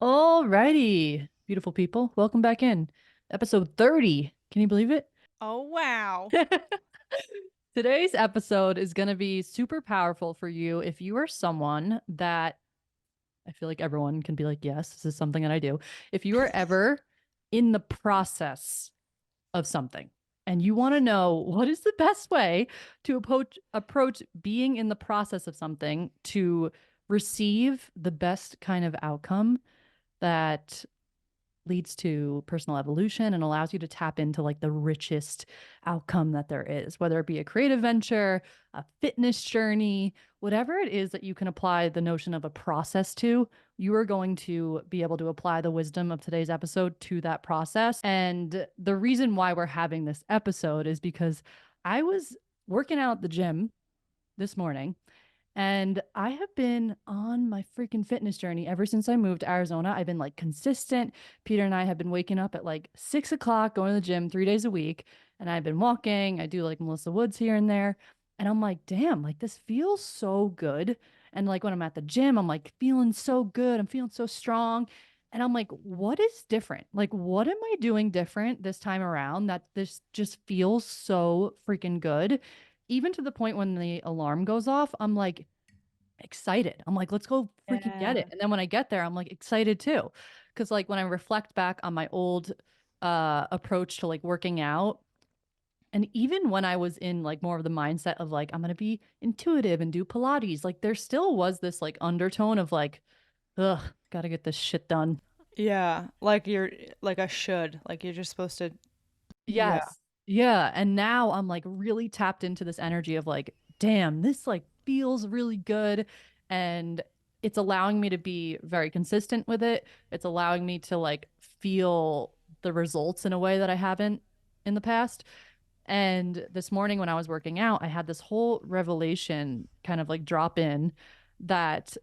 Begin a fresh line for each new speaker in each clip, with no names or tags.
Alrighty, beautiful people. Welcome back in. Episode 30. Can you believe it?
Oh, wow.
Today's episode is going to be super powerful for you if you are someone that I feel like everyone can be like, yes, this is something that I do. If you are ever in the process of something and you want to know what is the best way to approach being in the process of something to receive the best kind of outcome that leads to personal evolution and allows you to tap into like the richest outcome that there is, whether it be a creative venture, a fitness journey, whatever it is that you can apply the notion of a process to, you are going to be able to apply the wisdom of today's episode to that process. And the reason why we're having this episode is because I was working out at the gym this morning and I have been on my freaking fitness journey ever since I moved to Arizona. I've been like consistent. Peter and I have been waking up at like 6 o'clock, going to the gym 3 days a week. And I've been walking. I do like Melissa Woods here and there. And I'm like, damn, like this feels so good. And like when I'm at the gym, I'm like feeling so good. I'm feeling so strong. And I'm like, what is different? Like, what am I doing different this time around that this just feels so freaking good? Even to the point when the alarm goes off, I'm like excited. I'm like, let's go freaking get it.
Yeah.
And then when I get there, I'm like excited too. Cause like when I reflect back on my old approach to like working out, and even when I was in like more of the mindset of like, I'm gonna be intuitive and do Pilates, like there still was this like undertone of like, ugh, gotta get this shit done.
Yeah. Like you're like a should. Like you're just supposed to. Yeah.
Yes. Yeah. And now I'm like really tapped into this energy of like, damn, this like feels really good. And it's allowing me to be very consistent with it. It's allowing me to like feel the results in a way that I haven't in the past. And this morning when I was working out, I had this whole revelation kind of like drop in that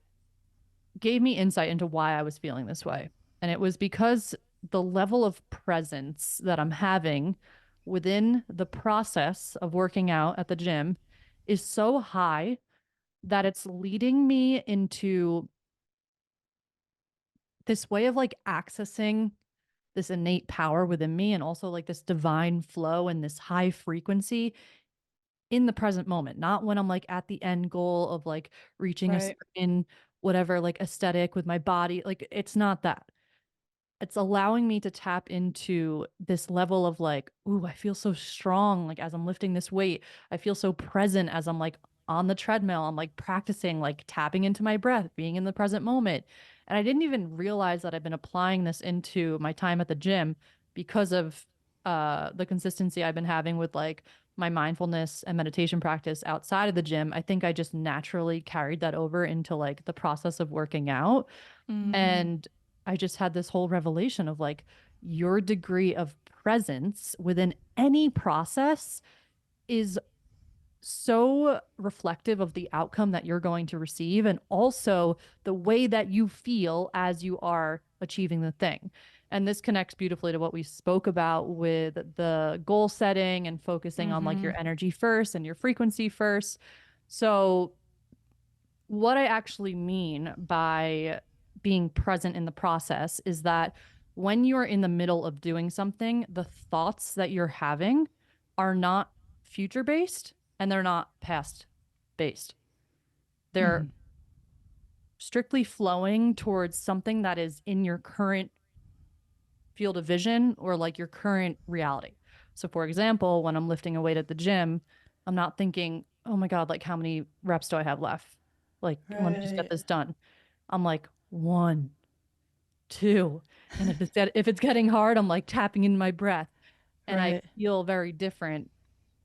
gave me insight into why I was feeling this way. And it was because the level of presence that I'm having within the process of working out at the gym is so high that it's leading me into this way of like accessing this innate power within me and also like this divine flow and this high frequency in the present moment, not when I'm like at the end goal of like reaching a
Right.
certain whatever like aesthetic with my body. Like it's not that. It's allowing me to tap into this level of like, ooh, I feel so strong. Like as I'm lifting this weight, I feel so present as I'm like on the treadmill. I'm like practicing, like tapping into my breath, being in the present moment. And I didn't even realize that I've been applying this into my time at the gym because of the consistency I've been having with like my mindfulness and meditation practice outside of the gym. I think I just naturally carried that over into like the process of working out.
Mm.
And I just had this whole revelation of like your degree of presence within any process is so reflective of the outcome that you're going to receive and also the way that you feel as you are achieving the thing. And this connects beautifully to what we spoke about with the goal setting and focusing on like
Mm-hmm.
your energy first and your frequency first. So what I actually mean by being present in the process is that when you are in the middle of doing something, the thoughts that you're having are not future based and they're not past based. They're
Mm-hmm.
strictly flowing towards something that is in your current field of vision or like your current reality. So, for example, when I'm lifting a weight at the gym, I'm not thinking, oh my God, like how many reps do I have left? Like, let me just get
Right.
this done. I'm like, one, two. And if it's getting hard, I'm like tapping in my breath and I
Right.
feel very different.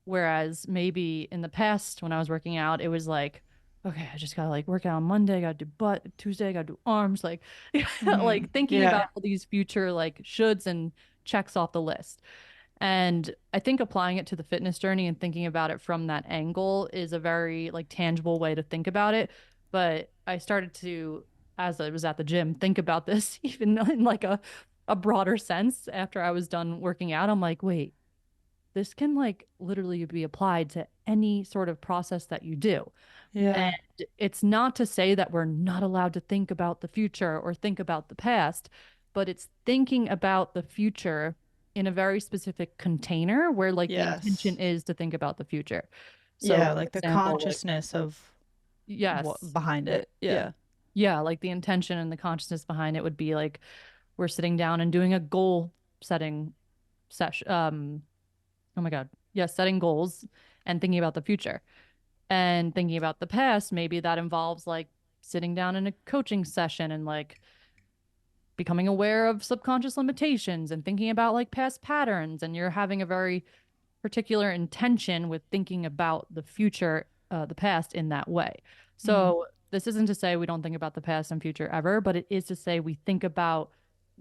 Whereas maybe in the past when I was working out, it was like, okay, I just gotta like work out on Monday, I gotta do butt, Tuesday, I gotta do arms, like
Mm-hmm.
like thinking about
Yeah.
all these future like shoulds and checks off the list. And I think applying it to the fitness journey and thinking about it from that angle is a very like tangible way to think about it. But I started to, as I was at the gym, think about this even in like a broader sense after I was done working out. I'm like, wait, this can like literally be applied to any sort of process that you do.
Yeah.
It's not to say that we're not allowed to think about the future or think about the past, but it's thinking about the future in a very specific container where like the intention
Yes.
is to think about the future. So
Yeah,
for
like the
example, like
consciousness of what
yes,
behind it.
yeah.
Yeah.
Yeah, like the intention and the consciousness behind it would be like we're sitting down and doing a goal setting session. Oh my God. Yeah, setting goals and thinking about the future and thinking about the past. Maybe that involves like sitting down in a coaching session and like becoming aware of subconscious limitations and thinking about like past patterns. And you're having a very particular intention with thinking about the future, the past in that way.
Mm.
So this isn't to say we don't think about the past and future ever, but it is to say we think about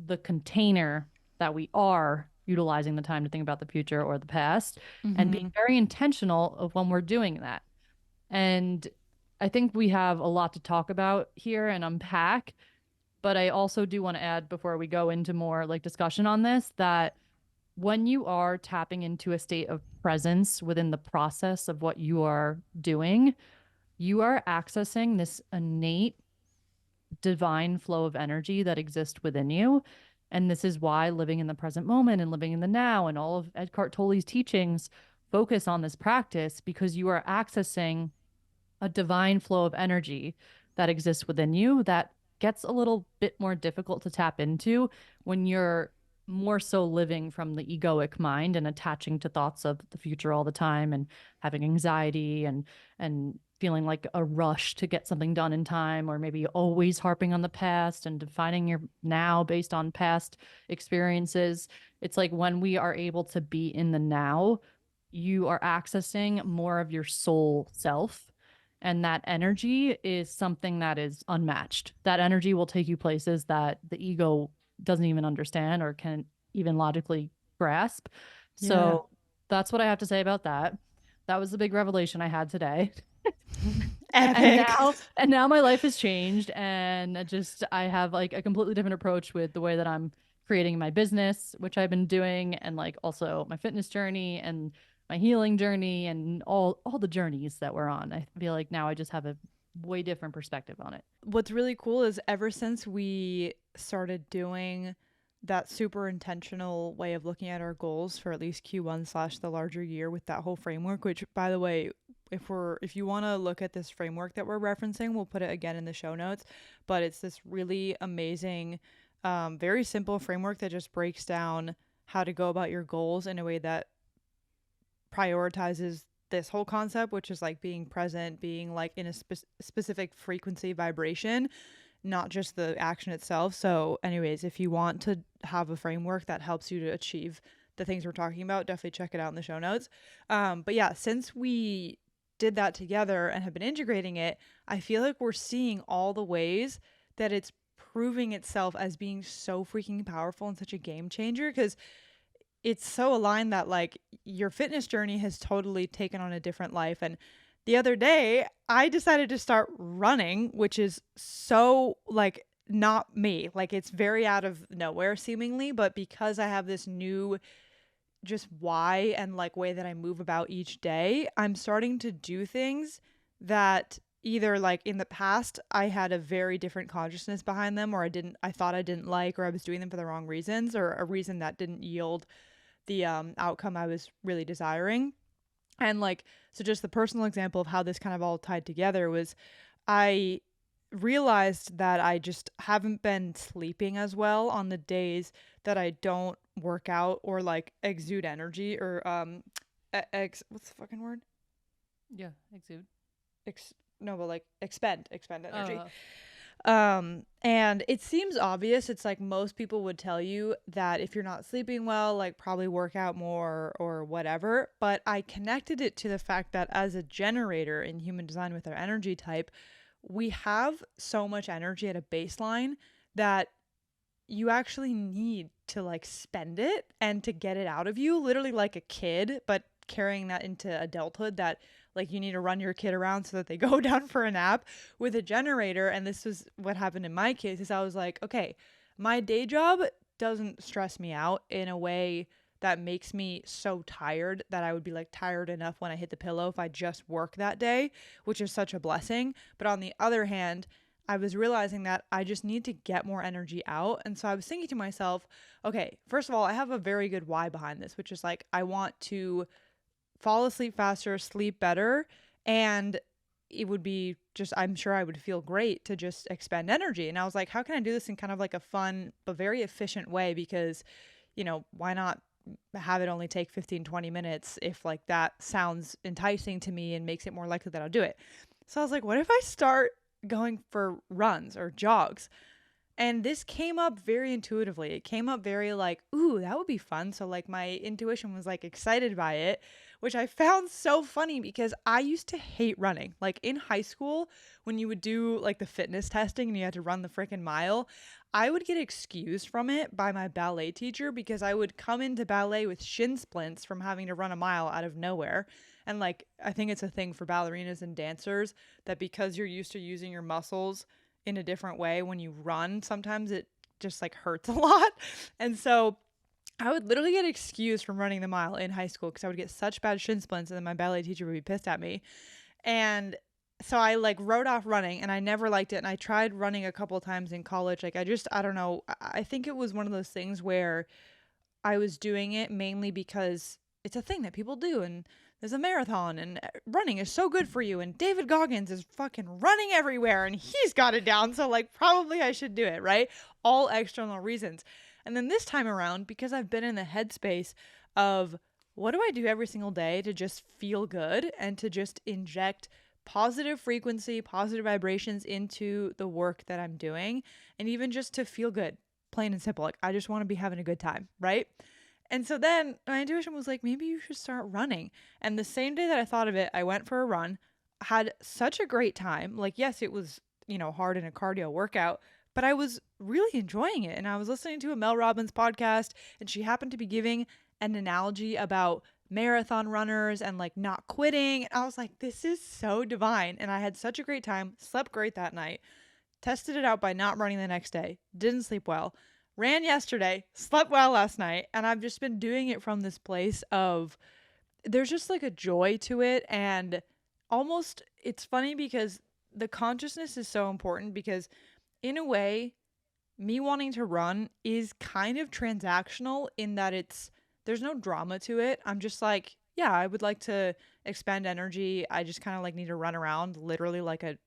the container that we are utilizing the time to think about the future or the past and being
Mm-hmm.
very intentional of when we're doing that. And I think we have a lot to talk about here and unpack, but I also do want to add before we go into more like discussion on this that when you are tapping into a state of presence within the process of what you are doing, you are accessing this innate divine flow of energy that exists within you. And this is why living in the present moment and living in the now and all of Eckhart Tolle's teachings focus on this practice because you are accessing a divine flow of energy that exists within you that gets a little bit more difficult to tap into when you're more so living from the egoic mind and attaching to thoughts of the future all the time and having anxiety and feeling like a rush to get something done in time or maybe always harping on the past and defining your now based on past experiences. It's like when we are able to be in the now, you are accessing more of your soul self, and that energy is something that is unmatched. That energy will take you places that the ego doesn't even understand or can even logically grasp.
Yeah.
So that's what I have to say about that. That was the big revelation I had today. And
Epic.
now my life has changed and I have like a completely different approach with the way that I'm creating my business, which I've been doing, and like also my fitness journey and my healing journey and all the journeys that we're on. I feel like now I just have a way different perspective on it.
What's really cool is ever since we started doing that super intentional way of looking at our goals for at least Q1 slash the larger year with that whole framework, which by the way, if you want to look at this framework that we're referencing, we'll put it again in the show notes. But it's this really amazing, very simple framework that just breaks down how to go about your goals in a way that prioritizes this whole concept, which is like being present, being like in a specific frequency vibration, not just the action itself. So, anyways, if you want to have a framework that helps you to achieve the things we're talking about, definitely check it out in the show notes. But yeah, since we did that together and have been integrating it, I feel like we're seeing all the ways that it's proving itself as being so freaking powerful and such a game changer because it's so aligned that like your fitness journey has totally taken on a different life. And the other day I decided to start running, which is so like not me, like it's very out of nowhere seemingly, but because I have this new just why and like way that I move about each day, I'm starting to do things that either like in the past I had a very different consciousness behind them, or I thought I didn't like, or I was doing them for the wrong reasons, or a reason that didn't yield the outcome I was really desiring. And like, so just the personal example of how this kind of all tied together was I realized that I just haven't been sleeping as well on the days that I don't work out or like exude energy or what's the fucking word?
Yeah, exude.
No, but like expend energy.
Uh,
And it seems obvious. It's like most people would tell you that if you're not sleeping well, like probably work out more or whatever. But I connected it to the fact that as a generator in human design with our energy type, we have so much energy at a baseline that you actually need to like spend it and to get it out of you, literally like a kid, but carrying that into adulthood that like you need to run your kid around so that they go down for a nap with a generator. And this was what happened in my case is I was like, okay, my day job doesn't stress me out in a way that makes me so tired that I would be like tired enough when I hit the pillow if I just work that day, which is such a blessing. But on the other hand, I was realizing that I just need to get more energy out. And so I was thinking to myself, okay, first of all, I have a very good why behind this, which is like I want to fall asleep faster, sleep better, and it would be just, I'm sure I would feel great to just expend energy. And I was like, how can I do this in kind of like a fun but very efficient way? Because, why not have it only take 15, 20 minutes if like that sounds enticing to me and makes it more likely that I'll do it. So I was like, what if I start going for runs or jogs? And this came up very intuitively. It came up very like, ooh, that would be fun. So like my intuition was like excited by it, which I found so funny because I used to hate running. Like in high school, when you would do like the fitness testing and you had to run the freaking mile, I would get excused from it by my ballet teacher because I would come into ballet with shin splints from having to run a mile out of nowhere. And like, I think it's a thing for ballerinas and dancers that because you're used to using your muscles in a different way when you run, sometimes it just like hurts a lot. And so I would literally get excused from running the mile in high school because I would get such bad shin splints and then my ballet teacher would be pissed at me. And so I like wrote off running and I never liked it. And I tried running a couple of times in college. Like I don't know. I think it was one of those things where I was doing it mainly because it's a thing that people do and there's a marathon and running is so good for you and David Goggins is fucking running everywhere and he's got it down, so like probably I should do it, right? All external reasons. And then this time around, because I've been in the headspace of what do I do every single day to just feel good and to just inject positive frequency, positive vibrations into the work that I'm doing, and even just to feel good, plain and simple. Like I just want to be having a good time, right? And so then my intuition was like, maybe you should start running. And the same day that I thought of it, I went for a run, had such a great time. Like, yes, it was, hard in a cardio workout, but I was really enjoying it. And I was listening to a Mel Robbins podcast, and she happened to be giving an analogy about marathon runners and like not quitting. And I was like, this is so divine. And I had such a great time, slept great that night, tested it out by not running the next day, didn't sleep well. Ran yesterday, slept well last night, and I've just been doing it from this place of there's just like a joy to it. And almost it's funny because the consciousness is so important because, in a way, me wanting to run is kind of transactional in that there's no drama to it. I'm just like, yeah, I would like to expend energy. I just kind of like need to run around literally like a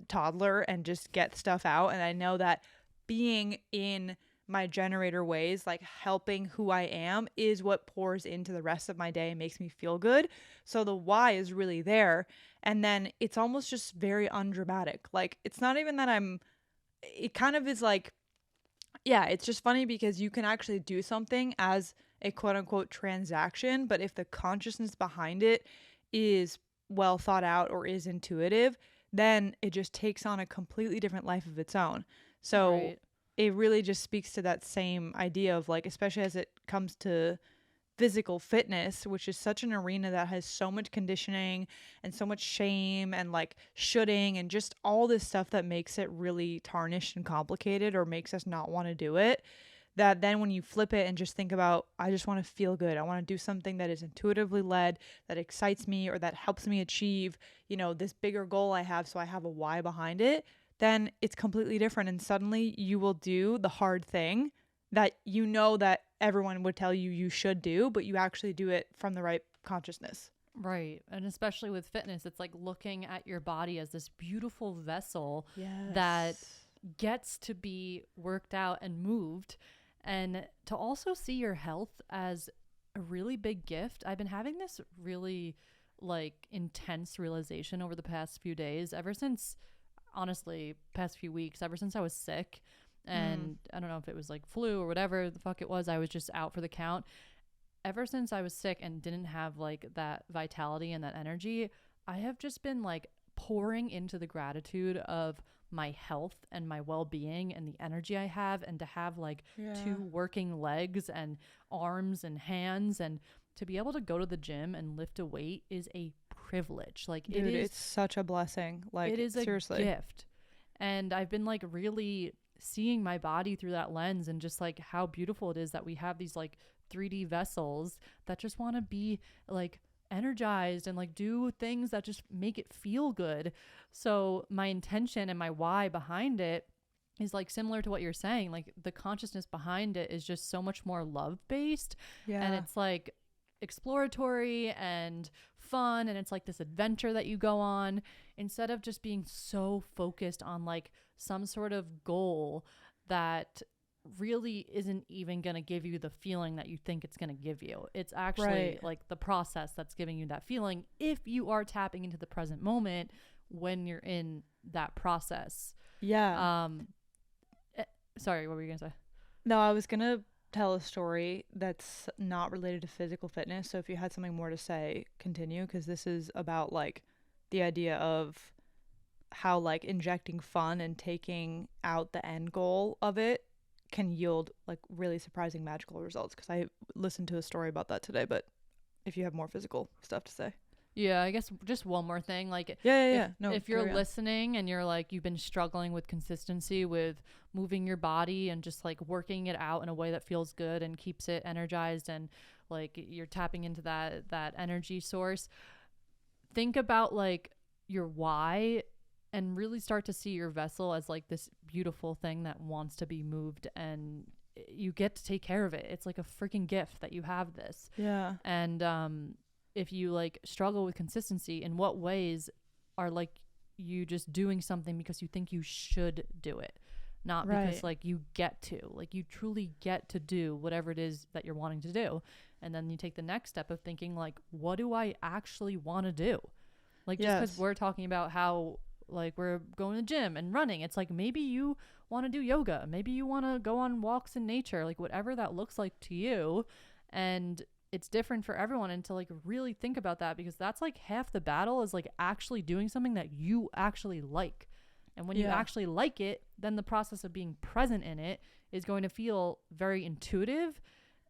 toddler and just get stuff out. And I know that being in my generator ways, like helping who I am, is what pours into the rest of my day and makes me feel good. So the why is really there. And then it's almost just very undramatic. Like it's not even that it kind of is like, yeah, it's just funny because you can actually do something as a quote unquote transaction, but if the consciousness behind it is well thought out or is intuitive, then it just takes on a completely different life of its own. So
Right.
it really just speaks to that same idea of like, especially as it comes to physical fitness, which is such an arena that has so much conditioning and so much shame and like shoulding and just all this stuff that makes it really tarnished and complicated or makes us not want to do it. That then when you flip it and just think about, I just want to feel good. I want to do something that is intuitively led, that excites me or that helps me achieve, this bigger goal I have. So I have a why behind it. Then it's completely different. And suddenly you will do the hard thing that that everyone would tell you you should do, but you actually do it from the right consciousness.
Right. And especially with fitness, it's like looking at your body as this beautiful vessel that
Yes.
gets to be worked out and moved, and to also see your health as a really big gift. I've been having this really like intense realization over the past few days, ever since, honestly, past few weeks, ever since I was sick.
Mm.
And I don't know if it was like flu or whatever the fuck it was. I was just out for the count. Ever since I was sick and didn't have like that vitality and that energy, I have just been like pouring into the gratitude of my health and my well-being and the energy I have, and to have like
Yeah.
two working legs and arms and hands, and to be able to go to the gym and lift a weight is a privilege. Like
Dude, it's such a blessing. Like
it is a
seriously.
gift. And I've been like really seeing my body through that lens, and just like how beautiful it is that we have these like 3D vessels that just want to be like energized and like do things that just make it feel good. So my intention and my why behind it is like similar to what you're saying. Like the consciousness behind it is just so much more love based, and
Yeah.
it's like exploratory and fun, and it's like this adventure that you go on instead of just being so focused on like some sort of goal that really isn't even going to give you the feeling that you think it's going to give you. It's actually
Right.
like the process that's giving you that feeling if you are tapping into the present moment when you're in that process.
Yeah.
um Sorry, what were you gonna say?
No, I was gonna tell a story that's not related to physical fitness. So if you had something more to say, continue, because this is about like the idea of how like injecting fun and taking out the end goal of it can yield like really surprising magical results. Because I listened to a story about that today. But if you have more physical stuff to say,
Yeah, I guess just one more thing. Like
yeah, yeah,
if
yeah. No,
if you're
carry on.
listening and you're like you've been struggling with consistency with moving your body and just like working it out in a way that feels good and keeps it energized, and like you're tapping into that energy source, think about like your why, and really start to see your vessel as like this beautiful thing that wants to be moved, and you get to take care of it. It's like a freaking gift that you have this.
Yeah.
And if you like struggle with consistency, in what ways are like you just doing something because you think you should do it, not because
Right.
like you get to, like you truly get to do whatever it is that you're wanting to do. And then you take the next step of thinking like, what do I actually want to do? Like just because
Yes.
we're talking about how like we're going to the gym and running, it's like maybe you want to do yoga, maybe you want to go on walks in nature, like whatever that looks like to you. And it's different for everyone, and to like really think about that, because that's like half the battle is like actually doing something that you actually like. And when you
Yeah.
actually like it, then the process of being present in it is going to feel very intuitive.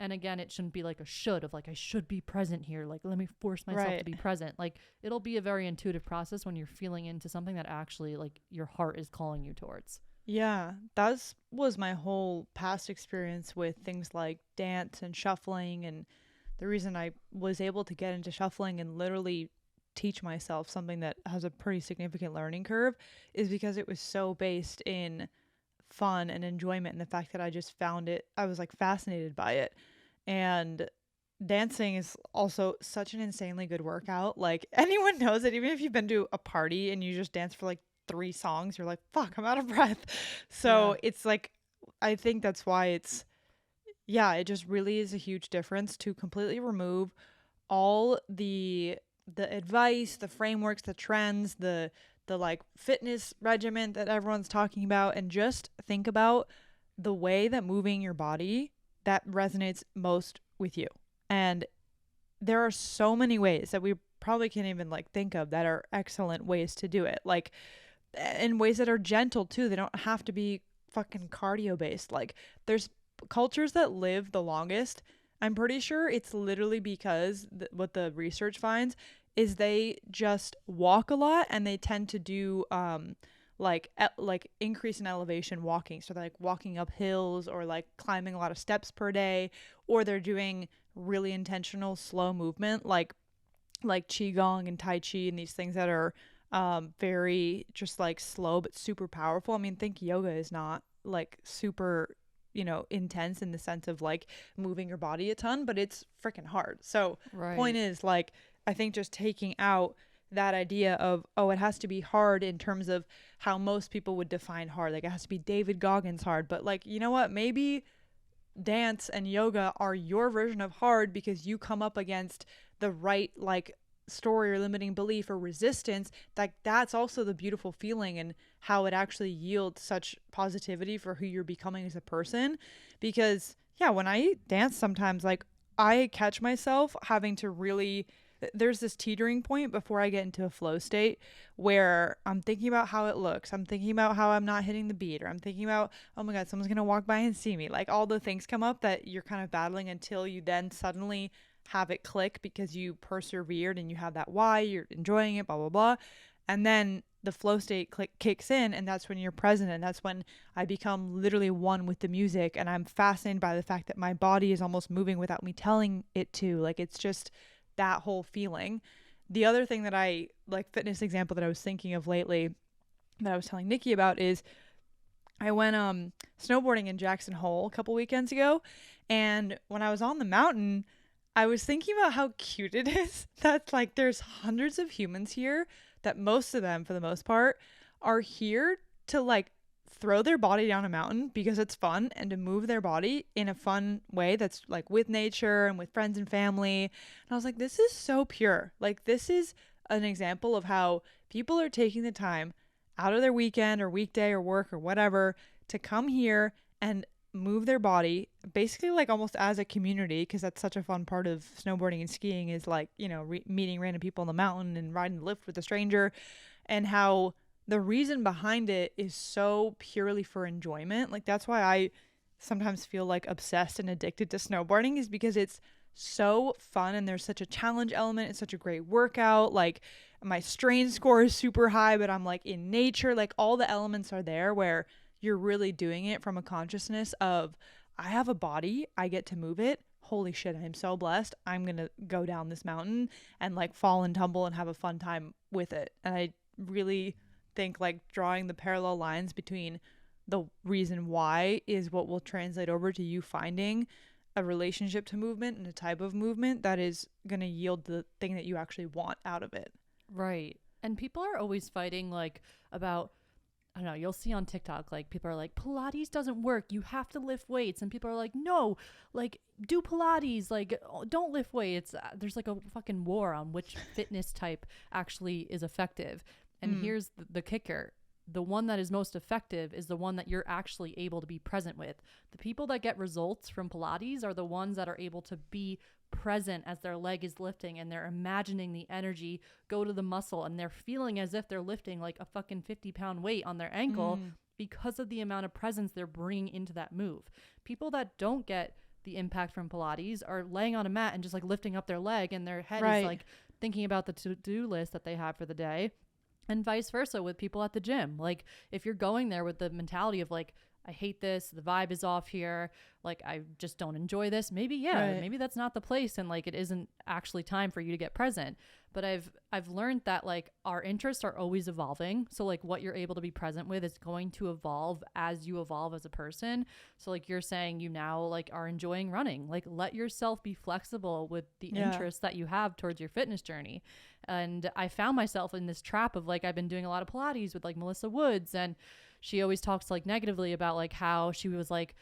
And again, it shouldn't be like a should of like I should be present here, like let me force myself to
Right.
be present. Like it'll be a very intuitive process when you're feeling into something that actually like your heart is calling you towards.
Yeah, that was my whole past experience with things like dance and shuffling. And the reason I was able to get into shuffling and literally teach myself something that has a pretty significant learning curve is because it was so based in fun and enjoyment, and the fact that I just found it, I was like fascinated by it. And dancing is also such an insanely good workout. Like anyone knows it, even if you've been to a party and you just dance for like 3 songs, you're like, fuck, I'm out of breath.
Yeah.
So it's like, I think that's why it's, yeah, it just really is a huge difference to completely remove all the advice, the frameworks, the trends, the like fitness regimen that everyone's talking about, and just think about the way that moving your body that resonates most with you. And there are so many ways that we probably can't even like think of that are excellent ways to do it. Like in ways that are gentle too. They don't have to be fucking cardio based. Like there's cultures that live the longest. I'm pretty sure it's literally because what the research finds is they just walk a lot, and they tend to do like increase in elevation walking. So they're like walking up hills or like climbing a lot of steps per day, or they're doing really intentional slow movement like qigong and tai chi and these things that are very just like slow but super powerful. I mean, think yoga is not like super, intense in the sense of like moving your body a ton, but it's freaking hard. So point
Right.
is like, I think just taking out that idea of, oh, it has to be hard in terms of how most people would define hard, like it has to be David Goggins hard. But like, you know what, maybe dance and yoga are your version of hard because you come up against the right like story or limiting belief or resistance. Like that's also the beautiful feeling, and how it actually yields such positivity for who you're becoming as a person. Because yeah, when I dance sometimes, like I catch myself having to really, there's this teetering point before I get into a flow state where I'm thinking about how it looks. I'm thinking about how I'm not hitting the beat, or I'm thinking about, oh my God, someone's going to walk by and see me. Like all the things come up that you're kind of battling until you then suddenly have it click because you persevered and you have that why, you're enjoying it, blah, blah, blah. And then the flow state kicks in, and that's when you're present, and that's when I become literally one with the music, and I'm fascinated by the fact that my body is almost moving without me telling it to. Like, it's just that whole feeling. The other thing that I like, fitness example that I was thinking of lately that I was telling Nikki about is I went snowboarding in Jackson Hole a couple weekends ago, and when I was on the mountain, I was thinking about how cute it is that like there's hundreds of humans here, that most of them for the most part are here to like throw their body down a mountain because it's fun, and to move their body in a fun way that's like with nature and with friends and family. And I was like, this is so pure. Like, this is an example of how people are taking the time out of their weekend or weekday or work or whatever to come here and move their body basically like almost as a community, because that's such a fun part of snowboarding and skiing is like, you know, meeting random people on the mountain and riding the lift with a stranger, and how the reason behind it is so purely for enjoyment. Like, that's why I sometimes feel like obsessed and addicted to snowboarding, is because it's so fun and there's such a challenge element. It's such a great workout. Like, my strain score is super high, but I'm like in nature. Like, all the elements are there where you're really doing it from a consciousness of, I have a body, I get to move it. Holy shit, I'm so blessed. I'm going to go down this mountain and like fall and tumble and have a fun time with it. And I really think like drawing the parallel lines between the reason why is what will translate over to you finding a relationship to movement and a type of movement that is going to yield the thing that you actually want out of it.
Right. And people are always fighting like about, I don't know, you'll see on TikTok, like people are like, Pilates doesn't work. You have to lift weights. And people are like, no, like do Pilates, like don't lift weights. There's like a fucking war on which fitness type actually is effective. And here's the kicker. The one that is most effective is the one that you're actually able to be present with. The people that get results from Pilates are the ones that are able to be present as their leg is lifting, and they're imagining the energy go to the muscle, and they're feeling as if they're lifting like a fucking 50-pound weight on their ankle because of the amount of presence they're bringing into that move. People that don't get the impact from Pilates are laying on a mat and just like lifting up their leg, and their head is like thinking about the to-do list that they have for the day. And vice versa with people at the gym. Like, if you're going there with the mentality of like, I hate this, the vibe is off here, like I just don't enjoy this, maybe maybe that's not the place, and like it isn't actually time for you to get present. But I've learned that like our interests are always evolving, so like what you're able to be present with is going to evolve as you evolve as a person. So like you're saying you now like are enjoying running, like let yourself be flexible with the interests that you have towards your fitness journey. And I found myself in this trap of like, I've been doing a lot of Pilates with like Melissa Woods, and she always talks like negatively about like how she was like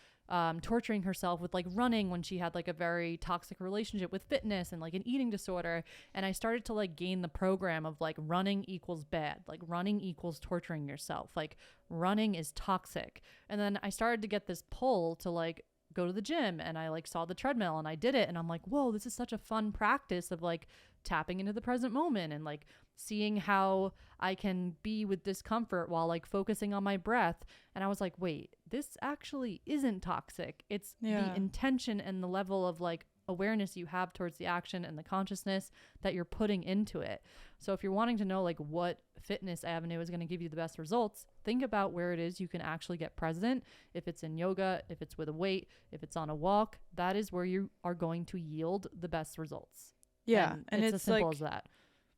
torturing herself with like running when she had like a very toxic relationship with fitness and like an eating disorder. And I started to like gain the program of like running equals bad, like running equals torturing yourself, like running is toxic. And then I started to get this pull to like go to the gym, and I like saw the treadmill and I did it, and I'm like, whoa, this is such a fun practice of like tapping into the present moment and like seeing how I can be with discomfort while like focusing on my breath. And I was like, wait, this actually isn't toxic. It's the intention and the level of like awareness you have towards the action and the consciousness that you're putting into it. So if you're wanting to know like what fitness avenue is going to give you the best results, think about where it is you can actually get present. If it's in yoga, if it's with a weight, if it's on a walk, that is where you are going to yield the best results.
Yeah.
And it's as simple
like,
as that.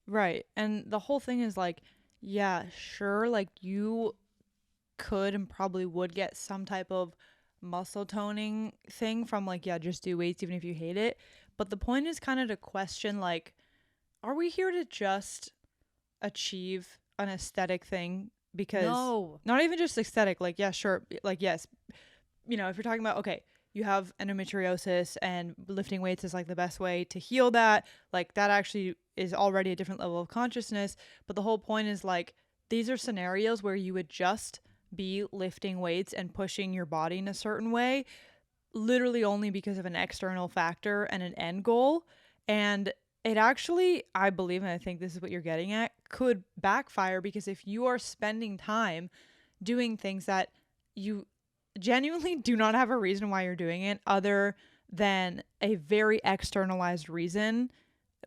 Right. And the whole thing is like, yeah, sure, like you could and probably would get some type of muscle toning thing from like, yeah, just do weights even if you hate it. But the point is kind of to question like, are we here to just achieve an aesthetic thing? Because not even just aesthetic, like, yeah, sure, like, yes, you know, if you're talking about, okay, you have endometriosis and lifting weights is like the best way to heal that, like that actually is already a different level of consciousness. But the whole point is like, these are scenarios where you would just be lifting weights and pushing your body in a certain way, literally only because of an external factor and an end goal. And it actually, I believe, and I think this is what you're getting at, could backfire, because if you are spending time doing things that you genuinely do not have a reason why you're doing it other than a very externalized reason,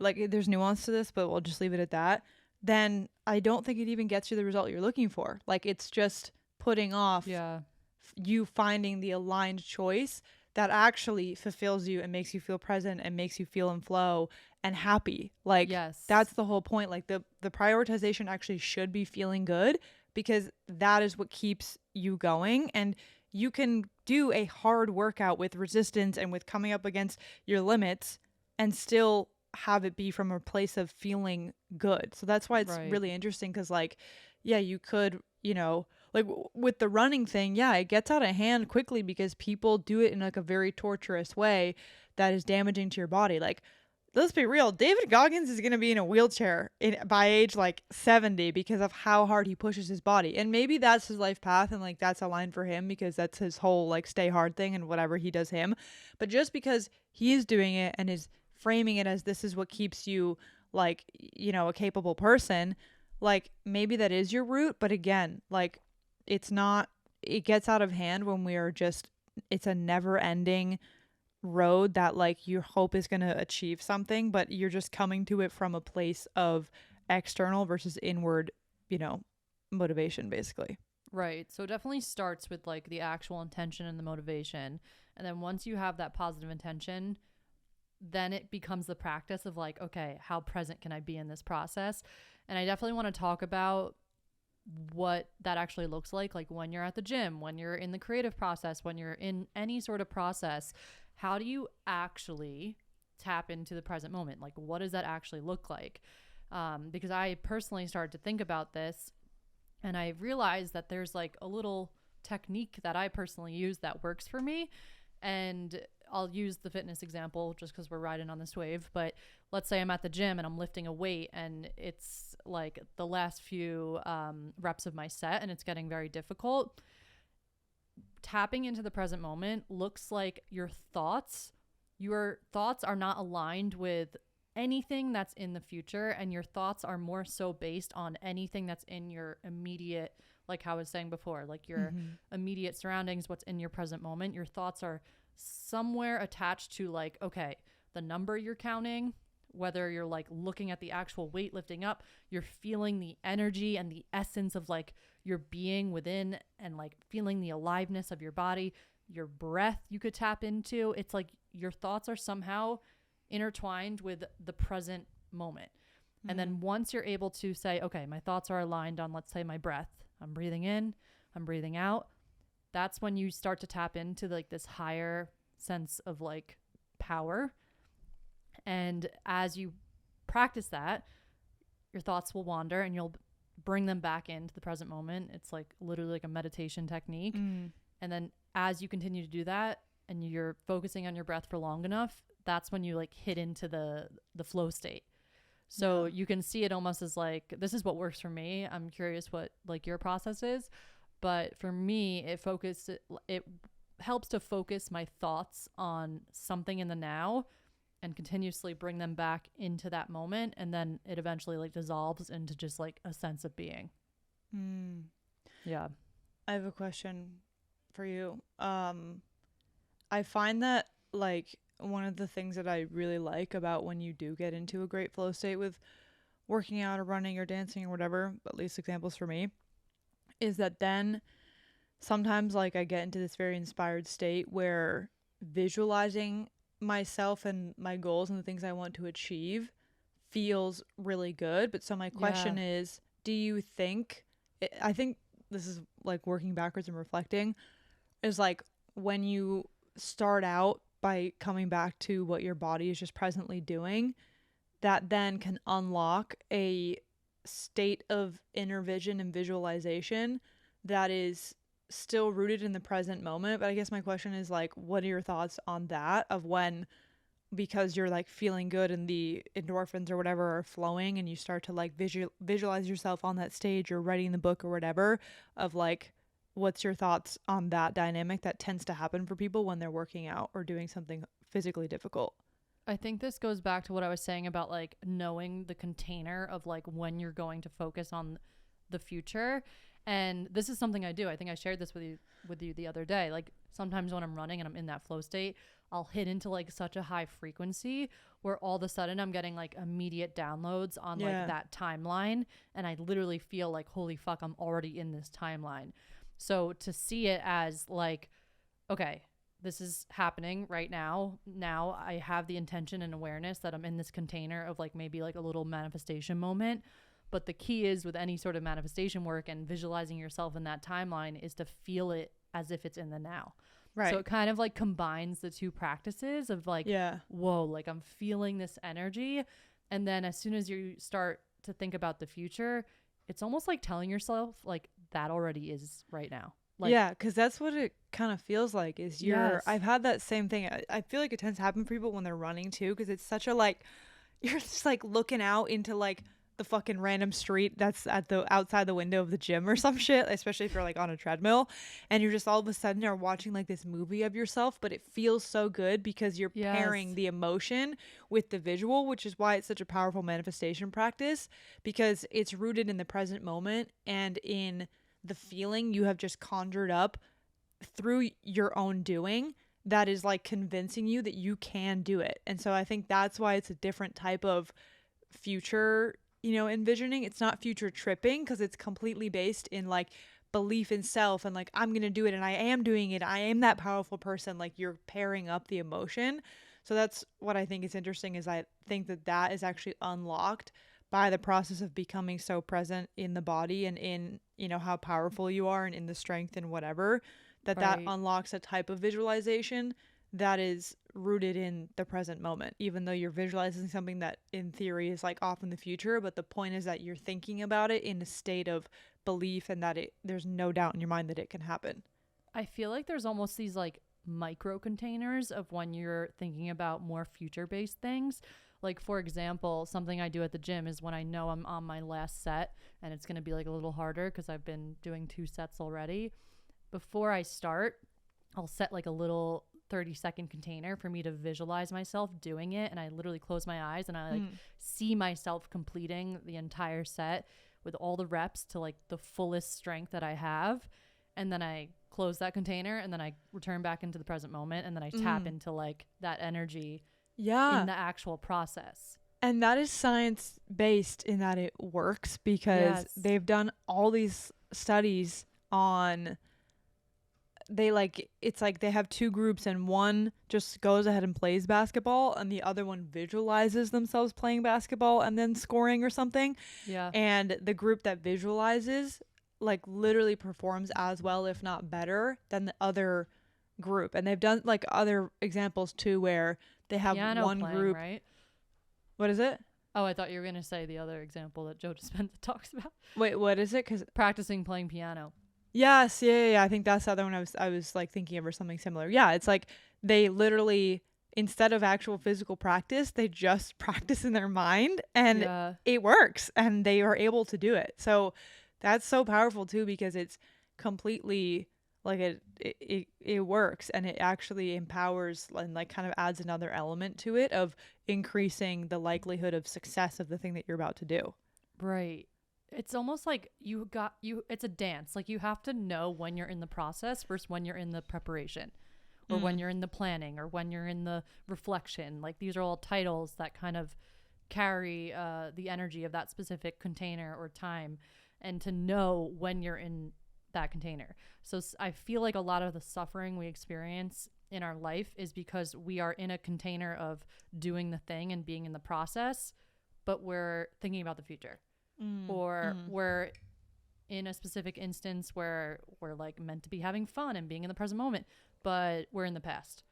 like there's nuance to this, but we'll just leave it at that. then I don't think it even gets you the result you're looking for. Like it's just putting off
Yeah.
you finding the aligned choice that actually fulfills you and makes you feel present and makes you feel in flow and happy. Like
Yes.
that's the whole point. Like the prioritization actually should be feeling good because that is what keeps you going, and you can do a hard workout with resistance and with coming up against your limits and still have it be from a place of feeling good. So that's why it's
Right.
really interesting cuz like yeah, you could, like with the running thing, yeah, it gets out of hand quickly because people do it in like a very torturous way that is damaging to your body. Like, let's be real, David Goggins is going to be in a wheelchair by age like 70 because of how hard he pushes his body. And maybe that's his life path and like that's aligned for him because that's his whole like stay hard thing and whatever he does him. But just because he is doing it and is framing it as this is what keeps you like, a capable person, like maybe that is your route, but again, like it's not, it gets out of hand when we are just, it's a never ending road that like you hope is going to achieve something, but you're just coming to it from a place of external versus inward, you know, motivation basically.
Right. So it definitely starts with like the actual intention and the motivation. And then once you have that positive intention, then it becomes the practice of like, okay, how present can I be in this process? And I definitely want to talk about what that actually looks like when you're at the gym, when you're in the creative process, when you're in any sort of process. How do you actually tap into the present moment? Like, what does that actually look like? Because I personally started to think about this and I realized that there's like a little technique that I personally use that works for me. And I'll use the fitness example just because we're riding on this wave. But let's say I'm at the gym and I'm lifting a weight and it's like the last few reps of my set and it's getting very difficult. Tapping into the present moment looks like your thoughts are not aligned with anything that's in the future, and your thoughts are more so based on anything that's in your immediate, like how I was saying before, like your
Mm-hmm.
immediate surroundings, what's in your present moment. Your thoughts are somewhere attached to like, okay, the number you're counting, whether you're like looking at the actual weight lifting up, you're feeling the energy and the essence of like your being within and like feeling the aliveness of your body, your breath you could tap into. It's like your thoughts are somehow intertwined with the present moment. And
Mm-hmm.
then once you're able to say, okay, my thoughts are aligned on, let's say, my breath, I'm breathing in, I'm breathing out, that's when you start to tap into like this higher sense of like power. And as you practice that, your thoughts will wander and you'll bring them back into the present moment. It's like literally like a meditation technique.
Mm.
And then as you continue to do that and you're focusing on your breath for long enough, that's when you like hit into the flow state. So
Yeah.
you can see it almost as like, this is what works for me. I'm curious what like your process is, but for me it helps to focus my thoughts on something in the now and continuously bring them back into that moment, and then it eventually like dissolves into just like a sense of being.
Mm.
Yeah.
I have a question for you. I find that like one of the things that I really like about when you do get into a great flow state with working out or running or dancing or whatever, at least examples for me, is that then sometimes like I get into this very inspired state where visualizing myself and my goals and the things I want to achieve feels really good. But so my
Yeah.
question is, do you think I think this is like working backwards and reflecting is like when you start out by coming back to what your body is just presently doing, that then can unlock a state of inner vision and visualization that is still rooted in the present moment. But I guess my question is like, what are your thoughts on that of when, because you're like feeling good and the endorphins or whatever are flowing and you start to like visualize yourself on that stage or writing the book or whatever, of like what's your thoughts on that dynamic that tends to happen for people when they're working out or doing something physically difficult?
I think this goes back to what I was saying about like knowing the container of like when you're going to focus on the future. And this is something I do. I think I shared this with you the other day. Like sometimes when I'm running and I'm in that flow state, I'll hit into like such a high frequency where all of a sudden I'm getting like immediate downloads on like that timeline. And I literally feel like, holy fuck, I'm already in this timeline. So to see it as like, okay, this is happening right now. Now I have the intention and awareness that I'm in this container of like maybe like a little manifestation moment. But the key is with any sort of manifestation work and visualizing yourself in that timeline is to feel it as if it's in the now.
Right.
So it kind of like combines the two practices of like, whoa, like I'm feeling this energy. And then as soon as you start to think about the future, it's almost like telling yourself like that already is right now. Like,
yeah, because that's what it kind of feels like is I've had that same thing. I feel like it tends to happen for people when they're running too, because it's such a like, you're just like looking out into like the fucking random street that's at the outside the window of the gym or some shit, especially if you're like on a treadmill, and you're just all of a sudden are watching like this movie of yourself, but it feels so good because you're pairing the emotion with the visual, which is why it's such a powerful manifestation practice, because it's rooted in the present moment and in the feeling you have just conjured up through your own doing that is like convincing you that you can do it. And so I think that's why it's a different type of future, envisioning. It's not future tripping because it's completely based in like belief in self and like I'm going to do it and I am doing it. I am that powerful person. Like you're pairing up the emotion. So that's what I think is interesting is I think that is actually unlocked by the process of becoming so present in the body and in, how powerful you are and in the strength and whatever, that unlocks a type of visualization that is rooted in the present moment, even though you're visualizing something that in theory is like off in the future. But the point is that you're thinking about it in a state of belief and that there's no doubt in your mind that it can happen.
I feel like there's almost these like micro containers of when you're thinking about more future based things. Like, for example, something I do at the gym is when I know I'm on my last set and it's going to be like a little harder because I've been doing 2 sets already. Before I start, I'll set like a little 30-second container for me to visualize myself doing it. And I literally close my eyes and I like see myself completing the entire set with all the reps to like the fullest strength that I have. And then I close that container and then I return back into the present moment. And then I tap into like that energy in the actual process.
And that is science based in that it works because they've done all these studies on it's like they have 2 groups and one just goes ahead and plays basketball and the other one visualizes themselves playing basketball and then scoring or something. Yeah. And the group that visualizes like literally performs as well, if not better, than the other group. And they've done like other examples too where they have
piano
one
playing,
group.
Right?
What is it?
Oh, I thought you were going to say the other example that Joe Dispenza talks about.
Wait, what is it? Because
practicing playing piano.
Yes, yeah. I think that's the other one I was like thinking of or something similar. Yeah, it's like they literally, instead of actual physical practice, they just practice in their mind and it works and they are able to do it. So that's so powerful too because it's completely like it works and it actually empowers and like kind of adds another element to it of increasing the likelihood of success of the thing that you're about to do.
Right. It's almost like it's a dance. Like you have to know when you're in the process versus when you're in the preparation or when you're in the planning or when you're in the reflection. Like these are all titles that kind of carry the energy of that specific container or time, and to know when you're in that container. So I feel like a lot of the suffering we experience in our life is because we are in a container of doing the thing and being in the process, but we're thinking about the future. Or we're in a specific instance where we're like meant to be having fun and being in the present moment, but we're in the past.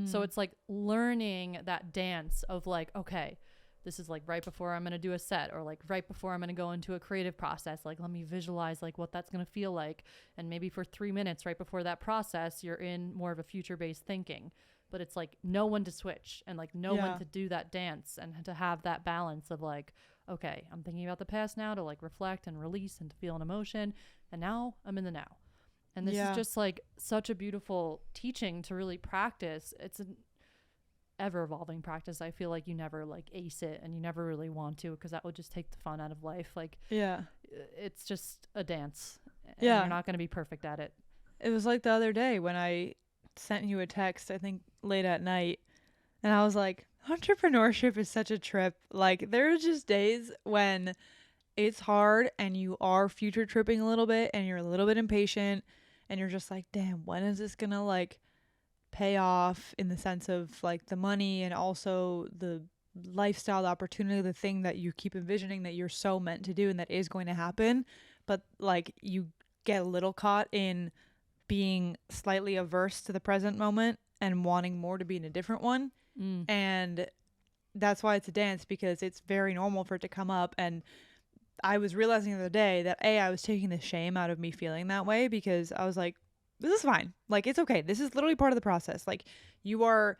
So it's like learning that dance of like, okay, this is like right before I'm going to do a set or like right before I'm going to go into a creative process. Like, let me visualize like what that's going to feel like. And maybe for 3 minutes right before that process, you're in more of a future-based thinking. But it's like know when to switch and like know when to do that dance and to have that balance of like, okay, I'm thinking about the past now to like reflect and release and to feel an emotion. And now I'm in the now. And this is just like such a beautiful teaching to really practice. It's an ever evolving practice. I feel like you never like ace it and you never really want to because that would just take the fun out of life. Like, it's just a dance. And you're not going to be perfect at it.
It was like the other day when I sent you a text, I think late at night, and I was like, entrepreneurship is such a trip. Like, there are just days when it's hard and you are future tripping a little bit and you're a little bit impatient and you're just like, damn, when is this gonna like pay off in the sense of like the money and also the lifestyle, the opportunity, the thing that you keep envisioning that you're so meant to do and that is going to happen. But like you get a little caught in being slightly averse to the present moment and wanting more to be in a different one.
Mm.
And that's why it's a dance, because it's very normal for it to come up. And I was realizing the other day that I was taking the shame out of me feeling that way, because I was like, this is fine. Like, it's okay. This is literally part of the process. Like, you are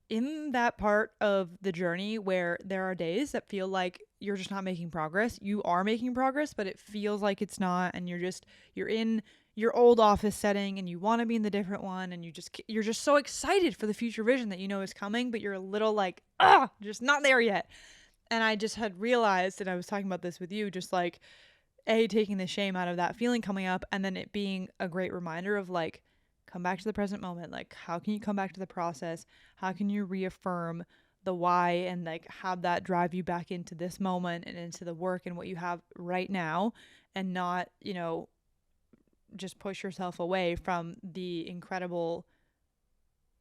in that part of the journey where there are days that feel like you're just not making progress. You are making progress, but it feels like it's not. And you're in your old office setting and you want to be in the different one. And you're just so excited for the future vision that you know is coming, but you're a little like, just not there yet. And I just had realized, and I was talking about this with you, just like, taking the shame out of that feeling coming up, and then it being a great reminder of like, come back to the present moment. Like, how can you come back to the process? How can you reaffirm the why and like have that drive you back into this moment and into the work and what you have right now, and not, just push yourself away from the incredible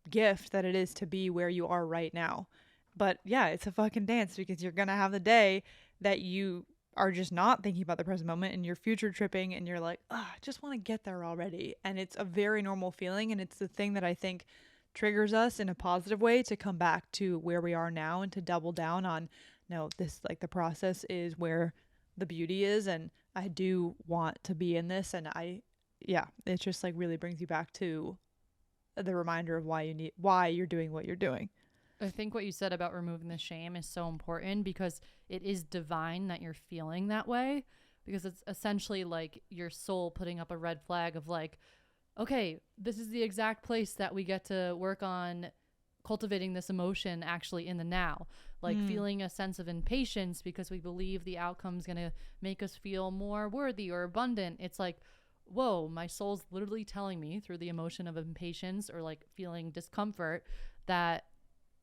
gift that it is to be where you are right now. But yeah, it's a fucking dance, because you're gonna have the day that you are just not thinking about the present moment and you're future tripping and you're like, I just want to get there already. And it's a very normal feeling, and it's the thing that I think triggers us in a positive way to come back to where we are now and to double down on, no, this, like, the process is where the beauty is, and I do want to be in this. And it just like really brings you back to the reminder of why you're doing what you're doing.
I think what you said about removing the shame is so important, because it is divine that you're feeling that way, because it's essentially like your soul putting up a red flag of like, okay, this is the exact place that we get to work on cultivating this emotion actually in the now. Like feeling a sense of impatience because we believe the outcome's going to make us feel more worthy or abundant. It's like, whoa, my soul's literally telling me through the emotion of impatience or like feeling discomfort that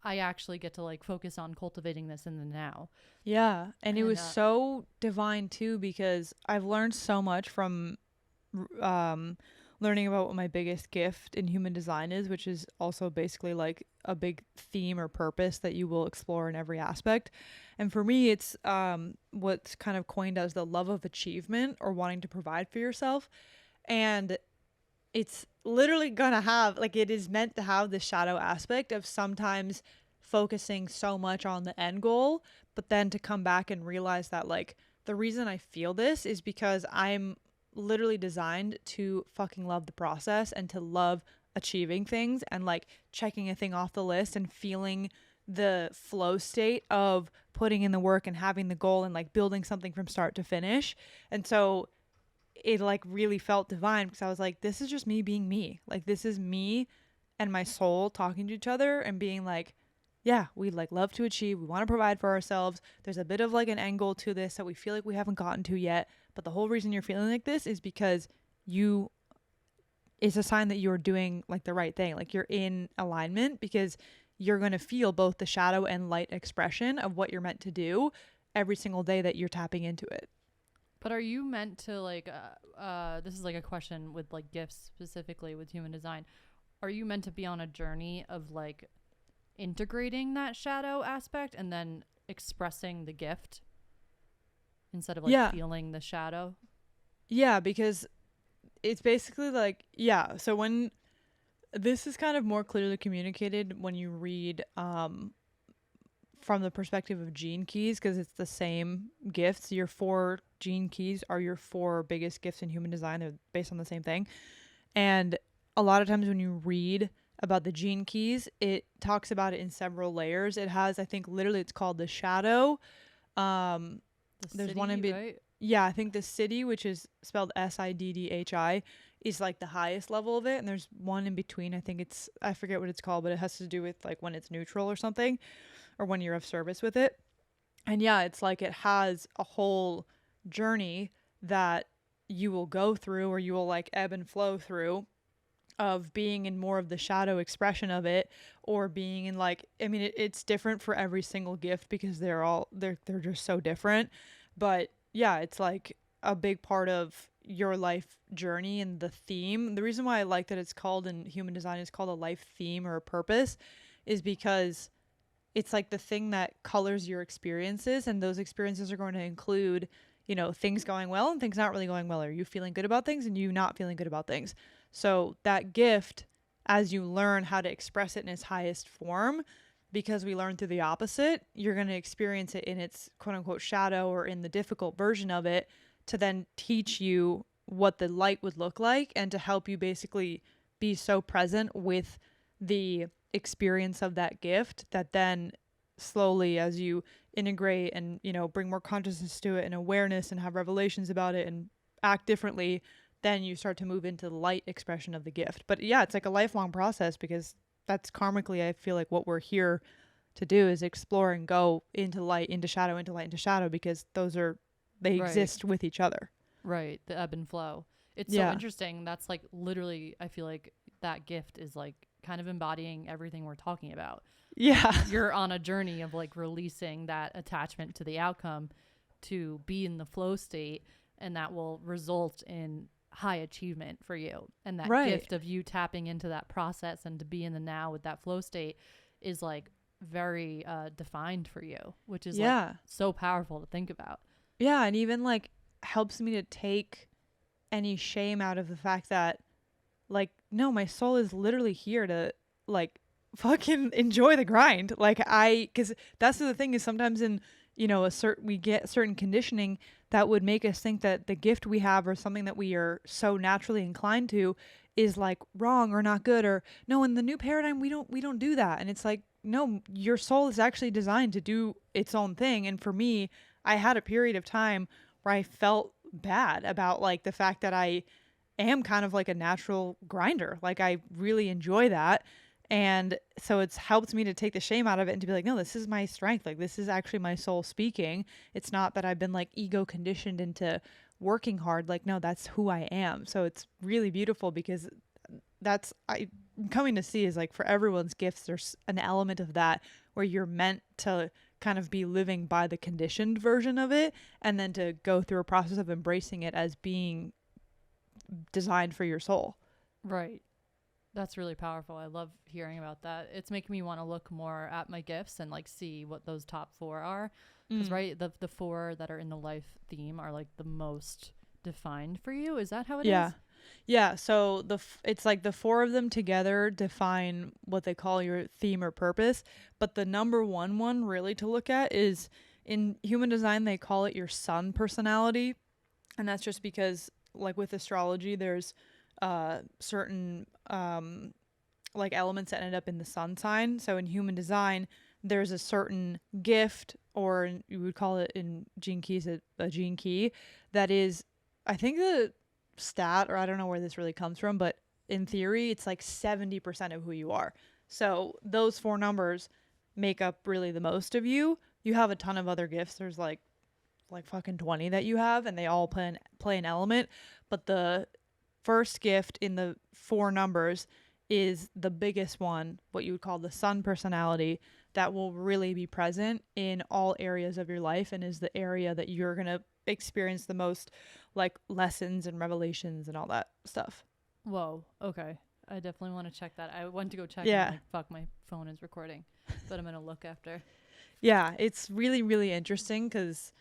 I actually get to like focus on cultivating this in the now.
Yeah. And it was so divine too, because I've learned so much from learning about what my biggest gift in human design is, which is also basically like a big theme or purpose that you will explore in every aspect. And for me, it's what's kind of coined as the love of achievement, or wanting to provide for yourself. And it's literally gonna have, like, it is meant to have the shadow aspect of sometimes focusing so much on the end goal, but then to come back and realize that like the reason I feel this is because I'm literally designed to fucking love the process and to love achieving things and like checking a thing off the list and feeling the flow state of putting in the work and having the goal and like building something from start to finish. And so it like really felt divine, because I was like, this is just me being me. Like, this is me and my soul talking to each other and being like, yeah, we like love to achieve. We want to provide for ourselves. There's a bit of like an angle to this that we feel like we haven't gotten to yet. But the whole reason you're feeling like this is because it's a sign that you're doing like the right thing. Like, you're in alignment, because you're going to feel both the shadow and light expression of what you're meant to do every single day that you're tapping into it.
But are you meant to like, this is like a question with like gifts specifically with human design. Are you meant to be on a journey of like integrating that shadow aspect and then expressing the gift instead of like feeling the shadow?
Yeah, because it's basically like, so when this is kind of more clearly communicated when you read from the perspective of gene keys, because it's the same gifts. Your 4 gene keys are your 4 biggest gifts in human design. They're based on the same thing. And a lot of times when you read about the gene keys, it talks about it in several layers. It has, I think, literally it's called the shadow. There's one in
right?
Yeah, I think the city, which is spelled SIDDHI, is like the highest level of it, and there's one in between. I forget what it's called, but it has to do with like when it's neutral or something, or when you're of service with it. And yeah, it's like it has a whole journey that you will go through, or you will like ebb and flow through of being in more of the shadow expression of it, or being in like, I mean, it's different for every single gift because they're just so different. But yeah, it's like a big part of your life journey and the theme. The reason why I like that it's called in human design is called a life theme or a purpose is because it's like the thing that colors your experiences, and those experiences are going to include, you know, things going well and things not really going well, or you feeling good about things and you not feeling good about things. So that gift, as you learn how to express it in its highest form, because we learn through the opposite, you're going to experience it in its quote unquote shadow or in the difficult version of it, to then teach you what the light would look like and to help you basically be so present with the experience of that gift that then slowly, as you integrate and, you know, bring more consciousness to it and awareness and have revelations about it and act differently, then you start to move into the light expression of the gift. But yeah, it's like a lifelong process, because that's karmically, I feel like, what we're here to do is explore and go into light, into shadow, into light, into shadow, because they
Right.
exist with each other.
Right. The ebb and flow. It's so
Yeah.
interesting. That's like literally, I feel like that gift is like kind of embodying everything we're talking about.
Yeah.
You're on a journey of like releasing that attachment to the outcome to be in the flow state, and that will result in high achievement for you. And that
Right.
gift of you tapping into that process and to be in the now with that flow state is like very defined for you, which is like
Yeah.
so powerful to think about.
Yeah. And even like helps me to take any shame out of the fact that, like, no, my soul is literally here to like fucking enjoy the grind. Like, because that's the thing is sometimes in, you know, we get certain conditioning that would make us think that the gift we have or something that we are so naturally inclined to is like wrong or not good, or no, in the new paradigm we don't do that. And it's like, no, your soul is actually designed to do its own thing. And for me, I had a period of time where I felt bad about like the fact that I am kind of like a natural grinder. Like, I really enjoy that. And so it's helped me to take the shame out of it and to be like, no, this is my strength. Like, this is actually my soul speaking. It's not that I've been like ego conditioned into working hard. Like, no, that's who I am. So it's really beautiful, because I'm coming to see is like for everyone's gifts, there's an element of that where you're meant to kind of be living by the conditioned version of it, and then to go through a process of embracing it as being designed for your soul.
Right. That's really powerful. I love hearing about that. It's making me want to look more at my gifts and like see what those top four are. Because
Mm.
right, the four that are in the life theme are like the most defined for you. Is that how it
Yeah.
is?
Yeah, so it's like the four of them together define what they call your theme or purpose, but the number one really to look at is, in human design they call it your sun personality, and that's just because, like with astrology, there's certain like elements that end up in the sun sign. So in human design, there's a certain gift, or you would call it in gene keys a gene key, that is, I think the stat, or I don't know where this really comes from, but in theory, it's like 70% of who you are. So those four numbers make up really the most of you. You have a ton of other gifts. There's like fucking 20 that you have, and they all play an element, but the first gift in the four numbers is the biggest one, what you would call the sun personality, that will really be present in all areas of your life, and is the area that you're going to experience the most like lessons and revelations and all that stuff.
Whoa. Okay. I definitely want to check that. I went to go check and I'm
Yeah.
like, fuck, my phone is recording. But I'm going to look after.
Yeah, it's really really interesting, cuz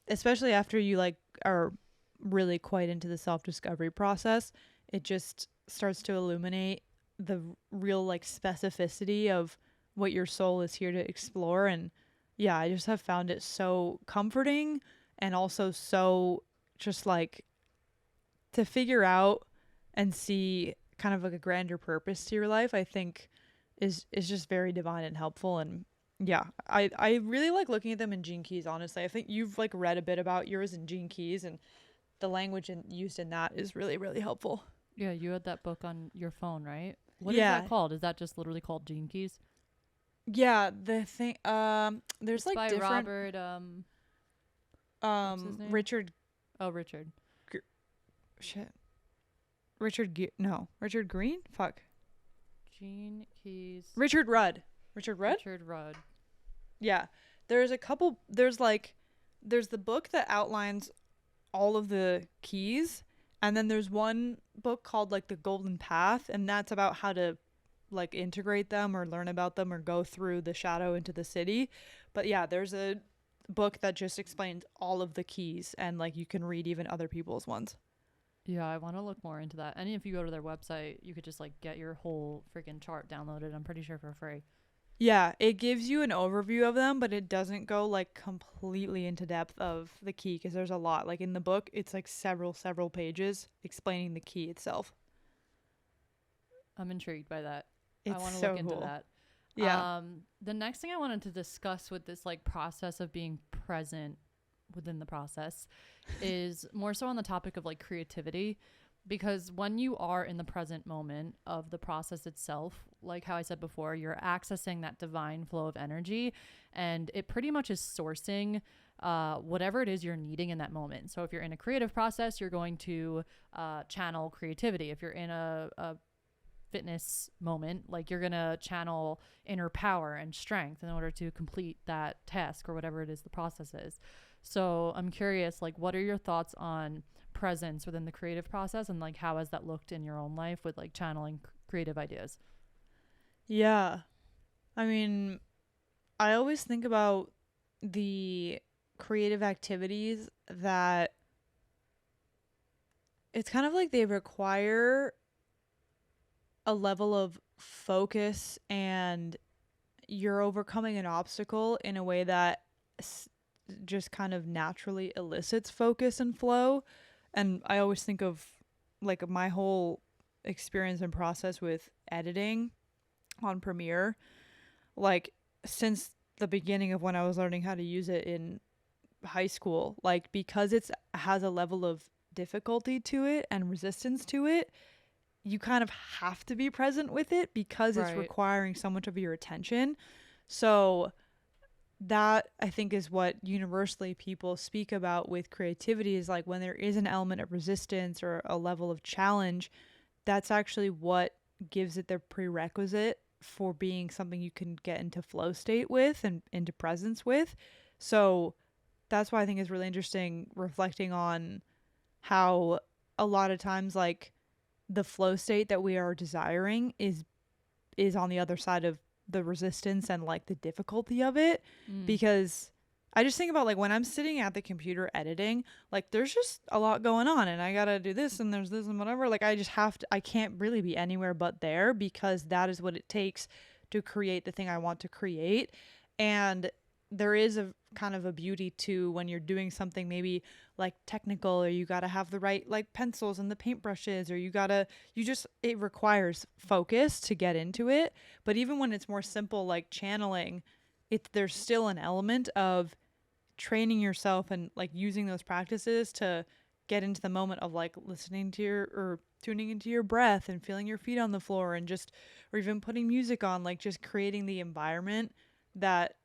especially after you like are really quite into the self-discovery process, it just starts to illuminate the real like specificity of what your soul is here to explore. And yeah, I just have found it so comforting, and also so just like to figure out and see kind of like a grander purpose to your life, I think is just very divine and helpful. And yeah, I really like looking at them in gene keys, honestly. I think you've like read a bit about yours in gene keys, and the language used in that is really really helpful.
Yeah, you had that book on your phone, right? What is that
Yeah.
called? Is that just literally called Gene Keys?
Yeah, the thing there's
It's
like
by
different
Robert what's his name?
Richard
Oh, Richard.
Gr- shit. Richard Green? Fuck.
Gene Keys.
Richard Rudd. Richard Rudd?
Richard Rudd.
Yeah. There's a couple, there's the book that outlines all of the keys, and then there's one book called like The Golden Path, and that's about how to like integrate them or learn about them or go through the shadow into the city. But yeah, there's a book that just explains all of the keys, and like you can read even other people's ones.
Yeah, I want to look more into that. And if you go to their website, you could just like get your whole freaking chart downloaded. I'm pretty sure for free.
Yeah, it gives you an overview of them, but it doesn't go like completely into depth of the key because there's a lot. Like in the book, it's like several pages explaining the key itself.
I'm intrigued by that. I
It's
want to
so
look into
cool.
that.
Yeah.
The next thing I wanted to discuss with this like process of being present within the process is more so on the topic of like creativity, because when you are in the present moment of the process itself, like how I said before, you're accessing that divine flow of energy, and it pretty much is sourcing whatever it is you're needing in that moment. So if you're in a creative process, you're going to channel creativity. If you're in a fitness moment, like you're gonna channel inner power and strength in order to complete that task or whatever it is the process is. So I'm curious, like, what are your thoughts on presence within the creative process, and like how has that looked in your own life with like channeling creative ideas?
Yeah. I mean, I always think about the creative activities that it's kind of like they require a level of focus, and you're overcoming an obstacle in a way that just kind of naturally elicits focus and flow. And I always think of like my whole experience and process with editing on Premiere, like since the beginning of when I was learning how to use it in high school, like because it's has a level of difficulty to it and resistance to it, you kind of have to be present with it because it's
Right.
requiring so much of your attention. So that I think is what universally people speak about with creativity, is like when there is an element of resistance or a level of challenge, that's actually what gives it the prerequisite for being something you can get into flow state with and into presence with. So that's why I think it's really interesting reflecting on how a lot of times like the flow state that we are desiring is on the other side of the resistance and like the difficulty of it. Because I just think about like when I'm sitting at the computer editing, like there's just a lot going on and I gotta do this and there's this and whatever. Like I just have to, I can't really be anywhere but there because that is what it takes to create the thing I want to create. And there is a kind of a beauty to when you're doing something maybe like technical, or you got to have the right like pencils and the paintbrushes, or it requires focus to get into it. But even when it's more simple like channeling, there's still an element of training yourself and like using those practices to get into the moment of like listening to your or tuning into your breath and feeling your feet on the floor, and just or even putting music on, like just creating the environment that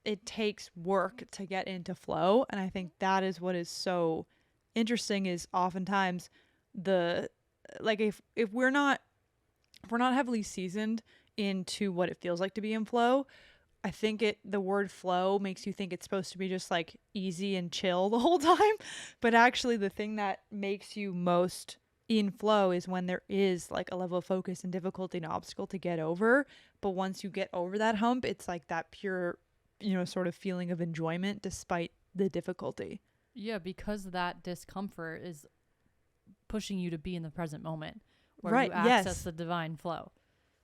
it takes work to get into flow. And I think that is what is so interesting, is oftentimes the like if we're not heavily seasoned into what it feels like to be in flow, I think the word flow makes you think it's supposed to be just like easy and chill the whole time. But actually the thing that makes you most in flow is when there is like a level of focus and difficulty and obstacle to get over. But once you get over that hump, it's like that pure, sort of feeling of enjoyment despite the difficulty.
Yeah, because that discomfort is pushing you to be in the present moment where
Right.
you access
Yes.
the divine flow.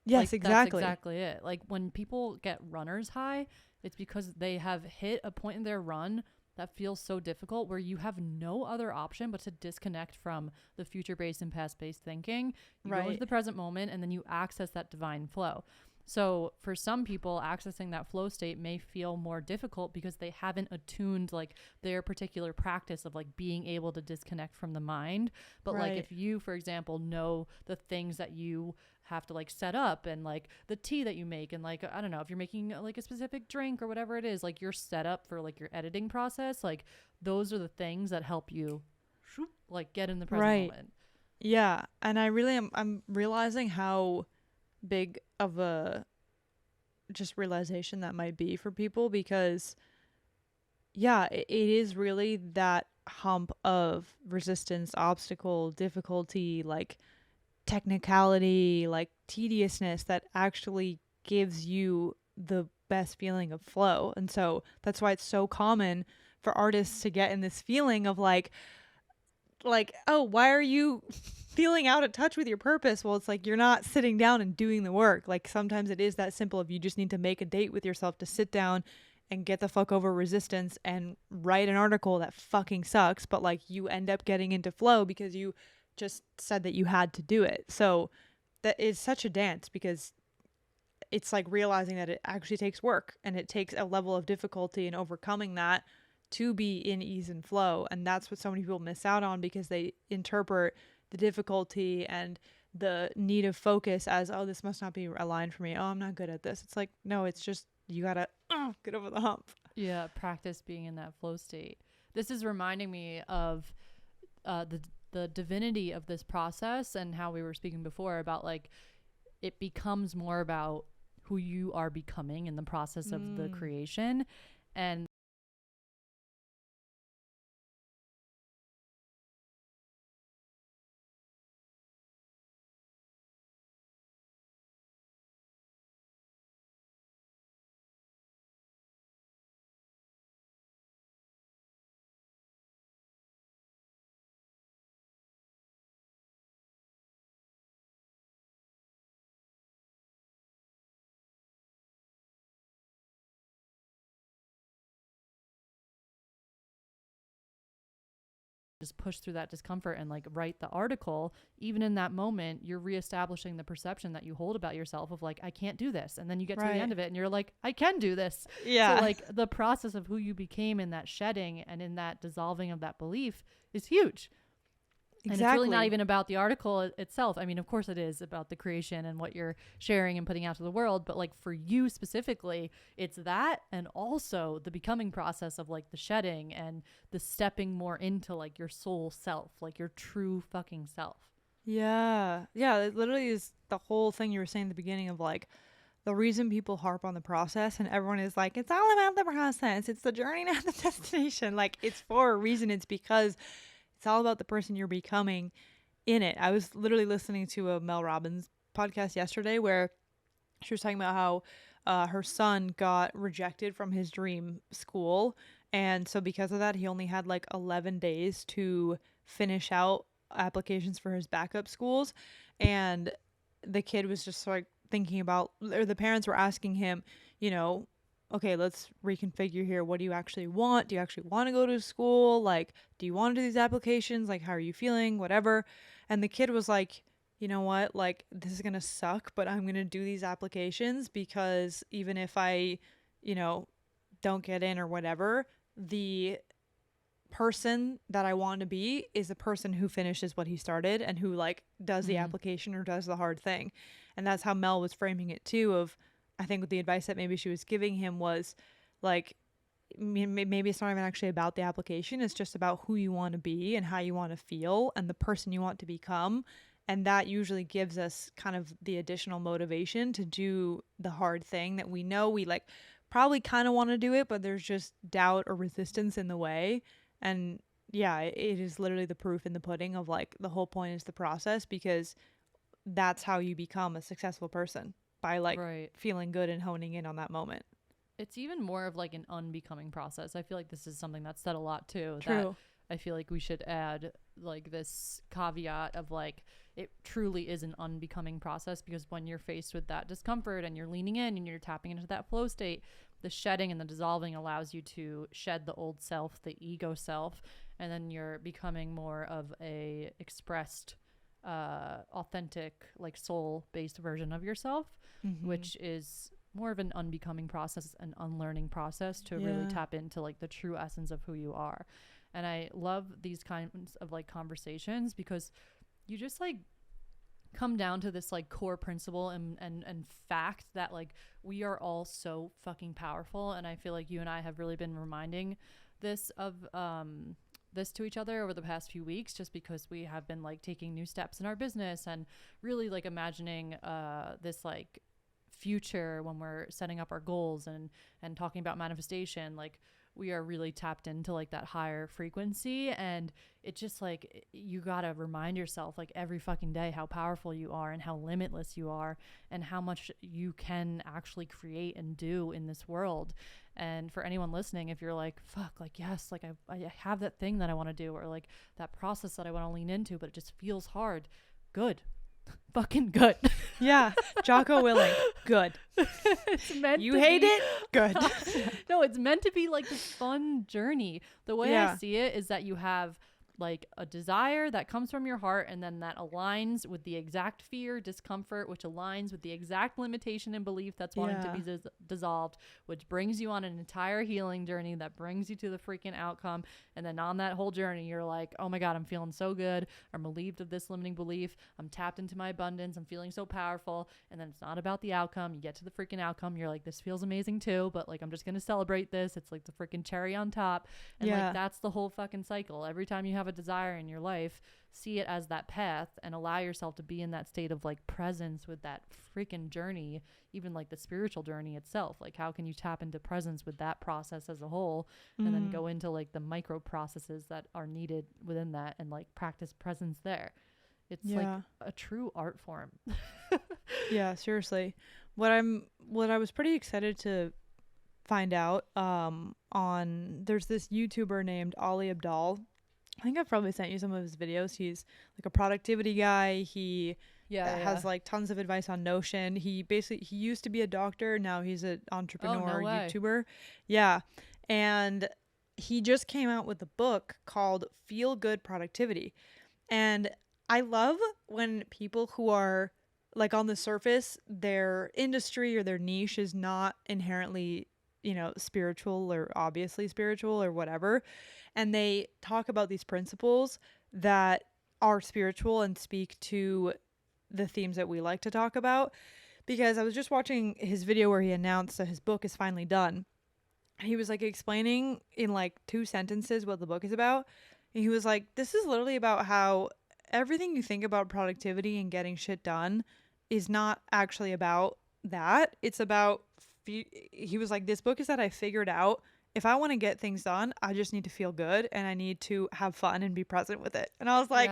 Yes,
Like,
exactly.
That's exactly it. Like when people get runner's high, it's because they have hit a point in their run that feels so difficult where you have no other option but to disconnect from the future-based and past-based thinking. You go into
Right.
the present moment and then you access that divine flow. So for some people, accessing that flow state may feel more difficult because they haven't attuned like their particular practice of like being able to disconnect from the mind. But like
Right.
if you, for example, know the things that you have to like set up, and like the tea that you make, and like I don't know, if you're making like a specific drink or whatever it is, like your setup for like your editing process, like those are the things that help you like get in the present
Right.
moment.
Yeah, and I really am I'm realizing how big of a just realization that might be for people because yeah, it is really that hump of resistance, obstacle, difficulty, like technicality, like tediousness that actually gives you the best feeling of flow. And so that's why it's so common for artists to get in this feeling of like, oh, why are you feeling out of touch with your purpose? Well, it's like you're not sitting down and doing the work. Like sometimes it is that simple if you just need to make a date with yourself to sit down and get the fuck over resistance and write an article that fucking sucks, but like you end up getting into flow because you just said that you had to do it. So that is such a dance because it's like realizing that it actually takes work and it takes a level of difficulty in overcoming that to be in ease and flow. And that's what so many people miss out on because they interpret the difficulty and the need of focus as, oh, this must not be aligned for me. Oh, I'm not good at this. It's like, no, it's just you gotta get over the hump.
Yeah, practice being in that flow state. This is reminding me of the divinity of this process and how we were speaking before about like it becomes more about who you are becoming in the process of the
Mm,
creation. And just push through that discomfort and like write the article. Even in that moment, you're reestablishing the perception that you hold about yourself of like, I can't do this. And then you get to the
right.
end of it and you're like, I can do this. So
Yeah,
like the process of who you became in that shedding and in that dissolving of that belief is huge. And it's really not
exactly.
even about the article itself. I mean, of course it is about the creation and what you're sharing and putting out to the world, but like for you specifically, it's that and also the becoming process of like the shedding and the stepping more into like your soul self, like your true fucking self.
Yeah. Yeah, it literally is the whole thing you were saying at the beginning of like the reason people harp on the process and everyone is like, it's all about the process. It's the journey, not the destination. Like, it's for a reason. It's because it's all about the person you're becoming in it. I was literally listening to a Mel Robbins podcast yesterday where she was talking about how her son got rejected from his dream school. And so, because of that, he only had like 11 days to finish out applications for his backup schools. And the kid was just like thinking about, or the parents were asking him, you know, okay, let's reconfigure here. What do you actually want? Do you actually want to go to school? Like, do you want to do these applications? Like, how are you feeling? Whatever. And the kid was like, you know what, like this is gonna suck, but I'm gonna do these applications because even if I, you know, don't get in or whatever, the person that I want to be is the person who finishes what he started and who like does the
Mm.
application or does the hard thing. And that's how Mel was framing it too of I think the advice that maybe she was giving him was like maybe it's not even actually about the application. It's just about who you want to be and how you want to feel and the person you want to become. And that usually gives us kind of the additional motivation to do the hard thing that we know we like probably kind of want to do it, but there's just doubt or resistance in the way. And yeah, it is literally the proof in the pudding of like the whole point is the process because that's how you become a successful person by like
Right.
feeling good and honing in on that moment.
It's even more of like an unbecoming process. I feel like this is something that's said a lot too, that
True.
I feel like we should add like this caveat of like it truly is an unbecoming process because when you're faced with that discomfort and you're leaning in and you're tapping into that flow state, the shedding and the dissolving allows you to shed the old self, the ego self, and then you're becoming more of a expressed authentic like soul based version of yourself,
Mm-hmm.
which is more of an unbecoming process, an unlearning process to really
Yeah.
tap into like the true essence of who you are. And I love these kinds of like conversations because you just like come down to this like core principle and fact that like we are all so fucking powerful. And I feel like you and I have really been reminding this of this to each other over the past few weeks, just because we have been like taking new steps in our business and really like imagining this like future when we're setting up our goals and talking about manifestation. Like we are really tapped into like that higher frequency, and it just like you gotta remind yourself like every fucking day how powerful you are and how limitless you are and how much you can actually create and do in this world. And for anyone listening, if you're like, fuck, like yes, like I have that thing that I want to do, or like that process that I want to lean into, but it just feels hard, good. Fucking good.
Yeah. Jocko Willing. Good.
It's meant
You
to
hate
be,
it? Good.
No, it's meant to be like this fun journey. The way
Yeah.
I see it is that you have like a desire that comes from your heart, and then that aligns with the exact fear, discomfort, which aligns with the exact limitation and belief that's wanting to be dissolved, which brings you on an entire healing journey that brings you to the freaking outcome. And then on that whole journey, you're like, oh my God, I'm feeling so good. I'm relieved of this limiting belief. I'm tapped into my abundance. I'm feeling so powerful. And then it's not about the outcome. You get to the freaking outcome. You're like, this feels amazing too, but like, I'm just going to celebrate this. It's like the freaking cherry on top. And like, that's the whole fucking cycle. Every time you have a desire in your life, see it as that path and allow yourself to be in that state of like presence with that freaking journey, even like the spiritual journey itself. Like how can you tap into presence with that process as a whole, and then go into like the micro processes that are needed within that and like practice presence there. It's like a true art form.
Yeah, seriously. What I was pretty excited to find out on there's this YouTuber named Ali Abdal. I think I've probably sent you some of his videos. He's like a productivity guy. He has like tons of advice on Notion. He used to be a doctor. Now he's an entrepreneur, YouTuber. Yeah. And he just came out with a book called Feel Good Productivity. And I love when people who are like on the surface, their industry or their niche is not inherently, spiritual or obviously spiritual or whatever. And they talk about these principles that are spiritual and speak to the themes that we like to talk about. Because I was just watching his video where he announced that his book is finally done. He was like explaining in like 2 sentences what the book is about. And he was like, this is literally about how everything you think about productivity and getting shit done is not actually about that. It's about, he was like, this book is that I figured out if I want to get things done, I just need to feel good and I need to have fun and be present with it. And I was like,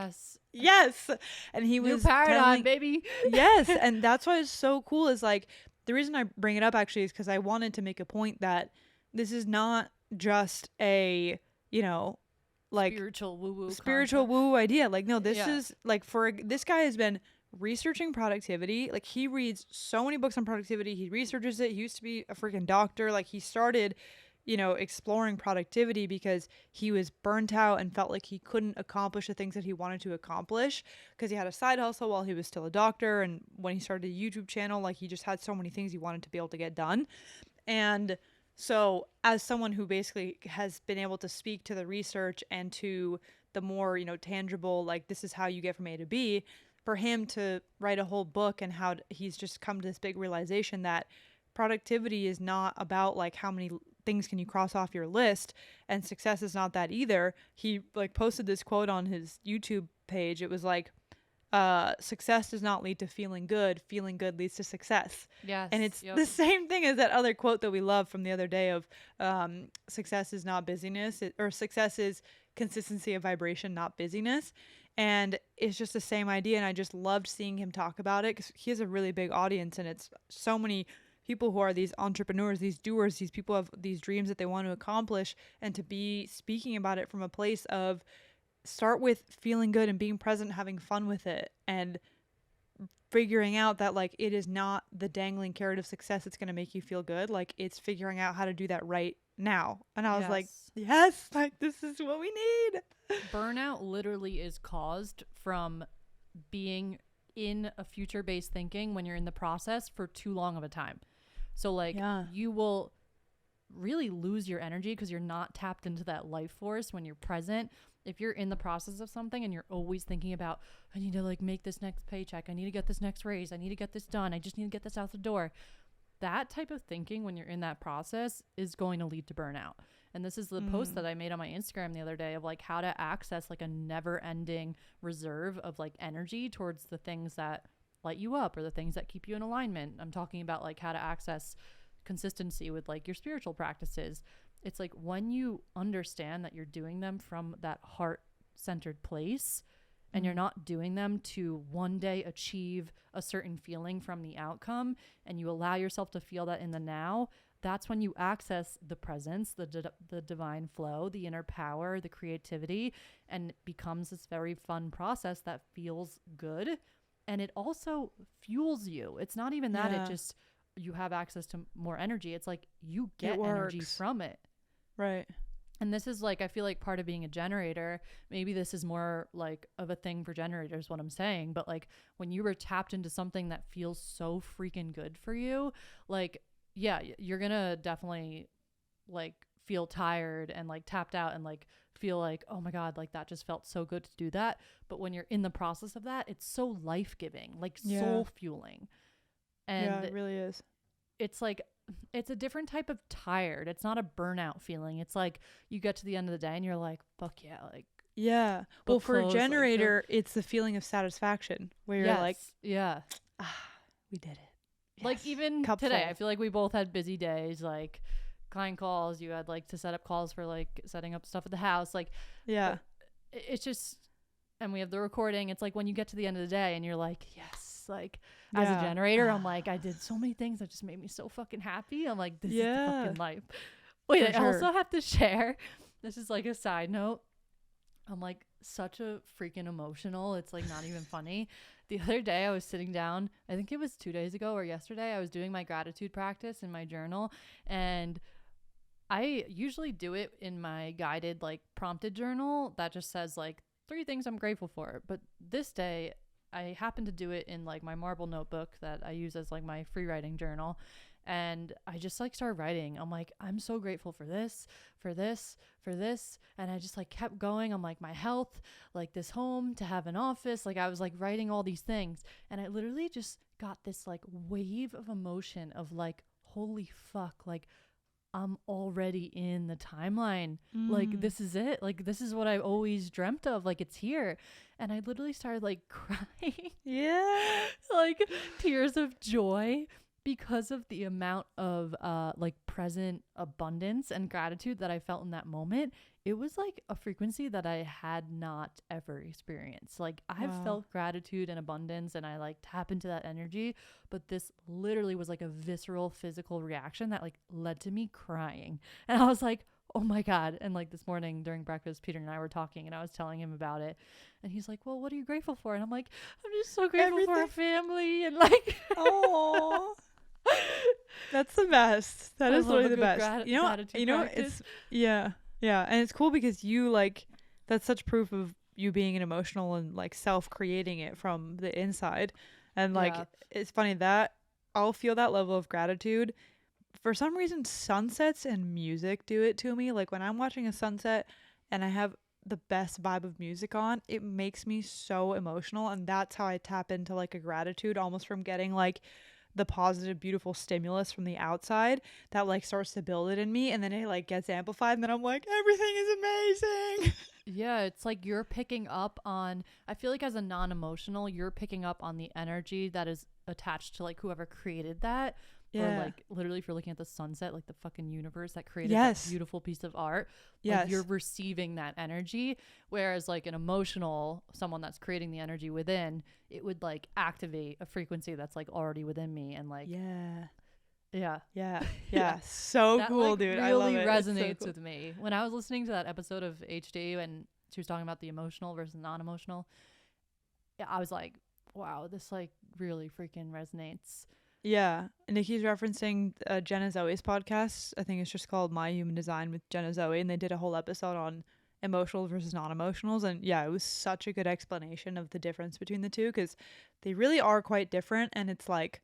yes. And he was
new paradigm, baby.
Yes. And that's why it's so cool is like, the reason I bring it up actually is because I wanted to make a point that this is not just a, like
spiritual
woo-woo idea. Like, no, this is like this guy has been researching productivity. Like he reads so many books on productivity. He researches it. He used to be a freaking doctor. Like he started exploring productivity because he was burnt out and felt like he couldn't accomplish the things that he wanted to accomplish because he had a side hustle while he was still a doctor. And when he started a YouTube channel, like he just had so many things he wanted to be able to get done. And so as someone who basically has been able to speak to the research and to the more, tangible, like this is how you get from A to B, for him to write a whole book and how he's just come to this big realization that productivity is not about like how many things can you cross off your list, and success is not that either. He like posted this quote on his YouTube page. It was like, success does not lead to feeling good leads to success.
Yes.
And it's the same thing as that other quote that we love from the other day of success is not busyness, or success is consistency of vibration, not busyness. And it's just the same idea. And I just loved seeing him talk about it because he has a really big audience, and it's so many people who are these entrepreneurs, these doers, these people have these dreams that they want to accomplish, and to be speaking about it from a place of start with feeling good and being present, having fun with it, and figuring out that like it is not the dangling carrot of success that's going to make you feel good. Like it's figuring out how to do that right now. And I was like, yes, like this is what we need.
Burnout literally is caused from being in a future-based thinking when you're in the process for too long of a time. So like you will really lose your energy because you're not tapped into that life force when you're present. If you're in the process of something and you're always thinking about, I need to like make this next paycheck, I need to get this next raise, I need to get this done, I just need to get this out the door, that type of thinking when you're in that process is going to lead to burnout. And this is the post that I made on my Instagram the other day of like how to access like a never ending reserve of like energy towards the things that light you up or the things that keep you in alignment. I'm talking about like how to access consistency with like your spiritual practices. It's like when you understand that you're doing them from that heart centered place and you're not doing them to one day achieve a certain feeling from the outcome, and you allow yourself to feel that in the now, that's when you access the presence, the divine flow, the inner power, the creativity, and it becomes this very fun process that feels good. And it also fuels you. It's not even that it just, you have access to more energy. It's like you get energy from it.
Right.
And this is like, I feel like part of being a generator, maybe this is more like of a thing for generators, what I'm saying, but like when you were tapped into something that feels so freaking good for you, like, yeah, you're gonna definitely like feel tired and like tapped out and like feel like, oh my God, like that just felt so good to do that. But when you're in the process of that, it's so life-giving, like soul fueling. And
it really is.
it's like, it's a different type of tired. It's not a burnout feeling. It's like you get to the end of the day and you're like, fuck yeah, like,
yeah. Well, for a generator,
like,
it's the feeling of satisfaction where you're like,
yeah,
we did it. Yes.
Like even
Cup
today,
full.
I feel like we both had busy days, like client calls. You had like to set up calls for like setting up stuff at the house. Like,
yeah,
it's just, and we have the recording. It's like when you get to the end of the day and you're like, yes, like as a generator, I'm like, I did so many things that just made me so fucking happy. I'm like, this is the fucking life. Wait, I also have to share, this is like a side note. I'm like such a freaking emotional. It's like not even funny. The other day I was sitting down, I think it was 2 days ago or yesterday, I was doing my gratitude practice in my journal, and I usually do it in my guided like prompted journal that just says like 3 things I'm grateful for. But this day I happened to do it in like my marble notebook that I use as like my free writing journal. And I just like started writing. I'm like, I'm so grateful for this, for this, for this. And I just like kept going. I'm like, my health, like this home, to have an office. Like I was like writing all these things. And I literally just got this like wave of emotion of like, holy fuck, like I'm already in the timeline. Like this is it. Like this is what I always dreamt of. Like it's here. And I literally started like crying.
Yeah.
Like tears of joy because of the amount of like present abundance and gratitude that I felt in that moment. It was like a frequency that I had not ever experienced. Like I've felt gratitude and abundance and I like tap into that energy, but this literally was like a visceral physical reaction that like led to me crying. And I was like, oh my God. And like this morning during breakfast, Peter and I were talking and I was telling him about it. And he's like, well, what are you grateful for? And I'm like, I'm just so grateful for our family. And like,
oh, that's the best. That is literally the best. You know, it's, yeah. And it's cool because you like, that's such proof of you being an emotional and like self-creating it from the inside. And like, it's funny that I'll feel that level of gratitude. For some reason, sunsets and music do it to me. Like when I'm watching a sunset and I have the best vibe of music on, it makes me so emotional. And that's how I tap into like a gratitude, almost from getting like the positive, beautiful stimulus from the outside that like starts to build it in me. And then it like gets amplified. And then I'm like, everything is amazing.
Yeah, it's like you're picking up on, I feel like as a non-emotional, you're picking up on the energy that is attached to like whoever created that.
Yeah.
Or like literally if you're looking at the sunset, like the fucking universe that created that beautiful piece of art, like you're receiving that energy. Whereas like an emotional, someone that's creating the energy within, it would like activate a frequency that's like already within me. And like, yeah.
So
that,
cool,
like,
dude.
Really
I love it.
Resonates with me. When I was listening to that episode of HD and she was talking about the emotional versus non-emotional, yeah, I was like, wow, this like really freaking resonates.
Yeah. Nikki's referencing Jenna Zoe's podcast. I think it's just called My Human Design with Jenna Zoe. And they did a whole episode on emotional versus non-emotionals. And yeah, it was such a good explanation of the difference between the two because they really are quite different. And it's like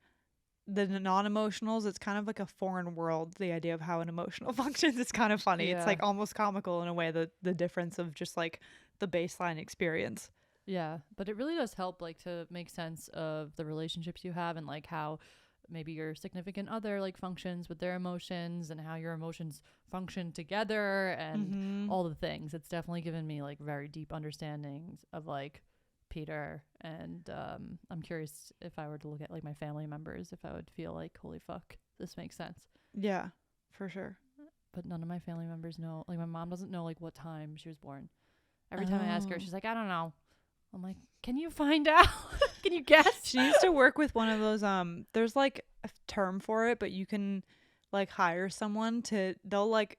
the non-emotionals, it's kind of like a foreign world, the idea of how an emotional functions. It's kind of funny. It's like almost comical in a way, the difference of just like the baseline experience.
Yeah, but it really does help like to make sense of the relationships you have and like how maybe your significant other like functions with their emotions and how your emotions function together and all the things. It's definitely given me like very deep understandings of like Peter, and I'm curious if I were to look at like my family members, if I would feel like, holy fuck, this makes sense.
Yeah, for sure.
But none of my family members know. Like my mom doesn't know like what time she was born. Every time I ask her, she's like, I don't know. I'm like, can you find out? Can you guess?
She needs to work with one of those there's like a term for it, but you can like hire someone to, they'll like,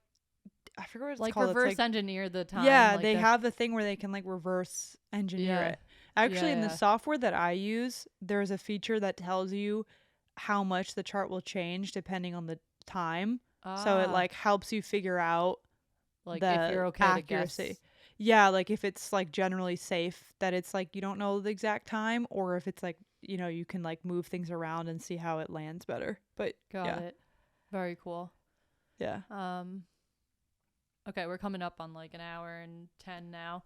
I forget what it's
like
called.
reverse
It's like,
engineer the time.
yeah,
like
they have the thing where they can like reverse engineer it. Actually, in the software that I use, there's a feature that tells you how much the chart will change depending on the time. So it like helps you figure out
like
the
if you're okay
accuracy.
to guess.
Yeah, like if it's like generally safe that it's like you don't know the exact time, or if it's like, you know, you can like move things around and see how it lands better. But
Got it. Very cool.
Yeah.
Okay, we're coming up on like an hour and 10 now.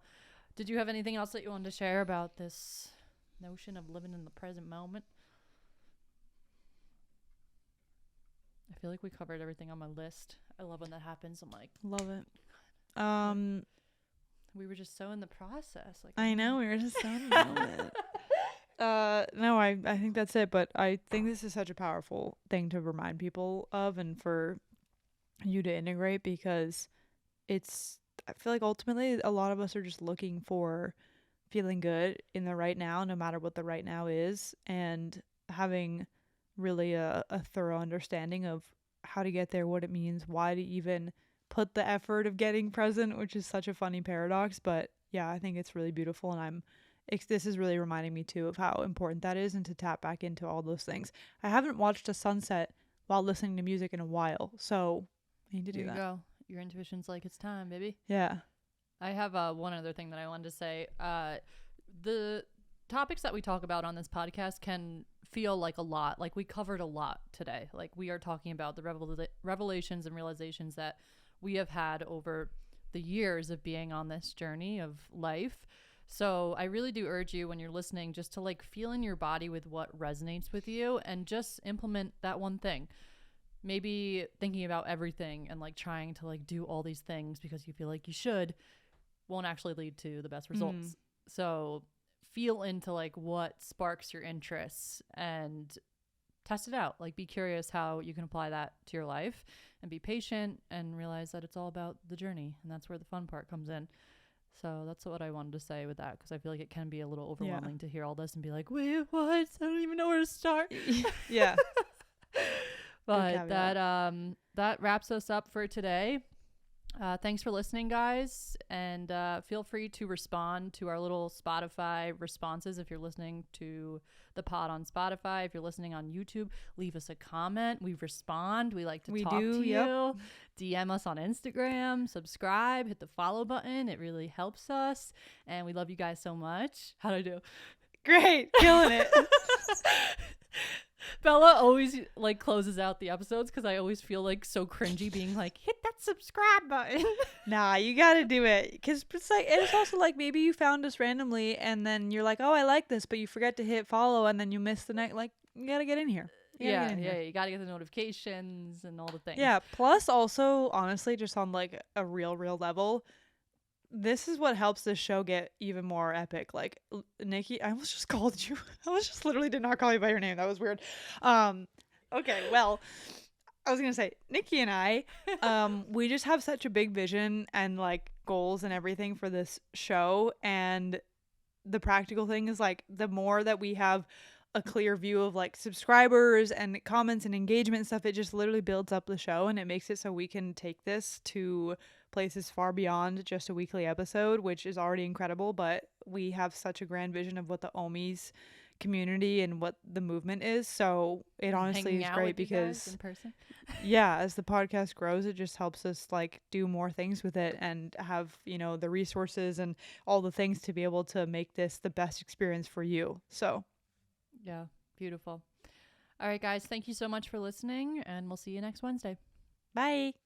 Did you have anything else that you wanted to share about this notion of living in the present moment? I feel like we covered everything on my list. I love when that happens. I'm like,
love it.
We were just so in the process. Like
I know, we were just so in the moment. No, I think that's it. But I think this is such a powerful thing to remind people of, and for you to integrate, because I feel like ultimately a lot of us are just looking for feeling good in the right now, no matter what the right now is, and having really a thorough understanding of how to get there, what it means, why to even put the effort of getting present, which is such a funny paradox. But yeah, I think it's really beautiful, and this is really reminding me too of how important that is, and to tap back into all those things. I haven't watched a sunset while listening to music in a while, so I need to do that.
There you go. Your intuition's like, it's time, baby.
Yeah.
I have one other thing that I wanted to say. The topics that we talk about on this podcast can feel like a lot. Like we covered a lot today. Like we are talking about the revelations and realizations that we have had over the years of being on this journey of life. So I really do urge you, when you're listening, just to like feel in your body with what resonates with you and just implement that one thing. Maybe thinking about everything and like trying to like do all these things because you feel like you should won't actually lead to the best results. So feel into like what sparks your interests and test it out. Like be curious how you can apply that to your life, and be patient and realize that it's all about the journey, and that's where the fun part comes in. So that's what I wanted to say with that, because I feel like it can be a little overwhelming to hear all this and be like, wait, what? I don't even know where to start.
Yeah.
But that wraps us up for today. Thanks for listening, guys, and feel free to respond to our little Spotify responses. If you're listening to the pod on Spotify, if you're listening on YouTube, leave us a comment. We respond. We like to talk to you. DM us on Instagram, subscribe, hit the follow button. It really helps us, and we love you guys so much. How'd I do?
Great. Killing it.
Bella always like closes out the episodes because I always feel like so cringy being like, hit that subscribe button.
Nah, you gotta do it, because it's like, it's also like maybe you found us randomly and then you're like, oh, I like this, but you forget to hit follow, and then you miss the next. Like, you gotta get in here.
You gotta get the notifications and all the things.
Yeah. Plus, also, honestly, just on like a real level, this is what helps this show get even more epic. Like, Nikki, I almost just called you. I was just literally did not call you by your name. That was weird. Okay, well, I was gonna say, Nikki and I, we just have such a big vision and like goals and everything for this show. And the practical thing is like, the more that we have a clear view of like subscribers and comments and engagement and stuff, it just literally builds up the show, and it makes it so we can take this to places far beyond just a weekly episode, which is already incredible. But we have such a grand vision of what the Omis community and what the movement is, so it honestly is great because
in person.
Yeah, as the podcast grows, it just helps us like do more things with it and have, you know, the resources and all the things to be able to make this the best experience for you. So
yeah, beautiful. All right, guys, thank you so much for listening, and we'll see you next Wednesday.
bye.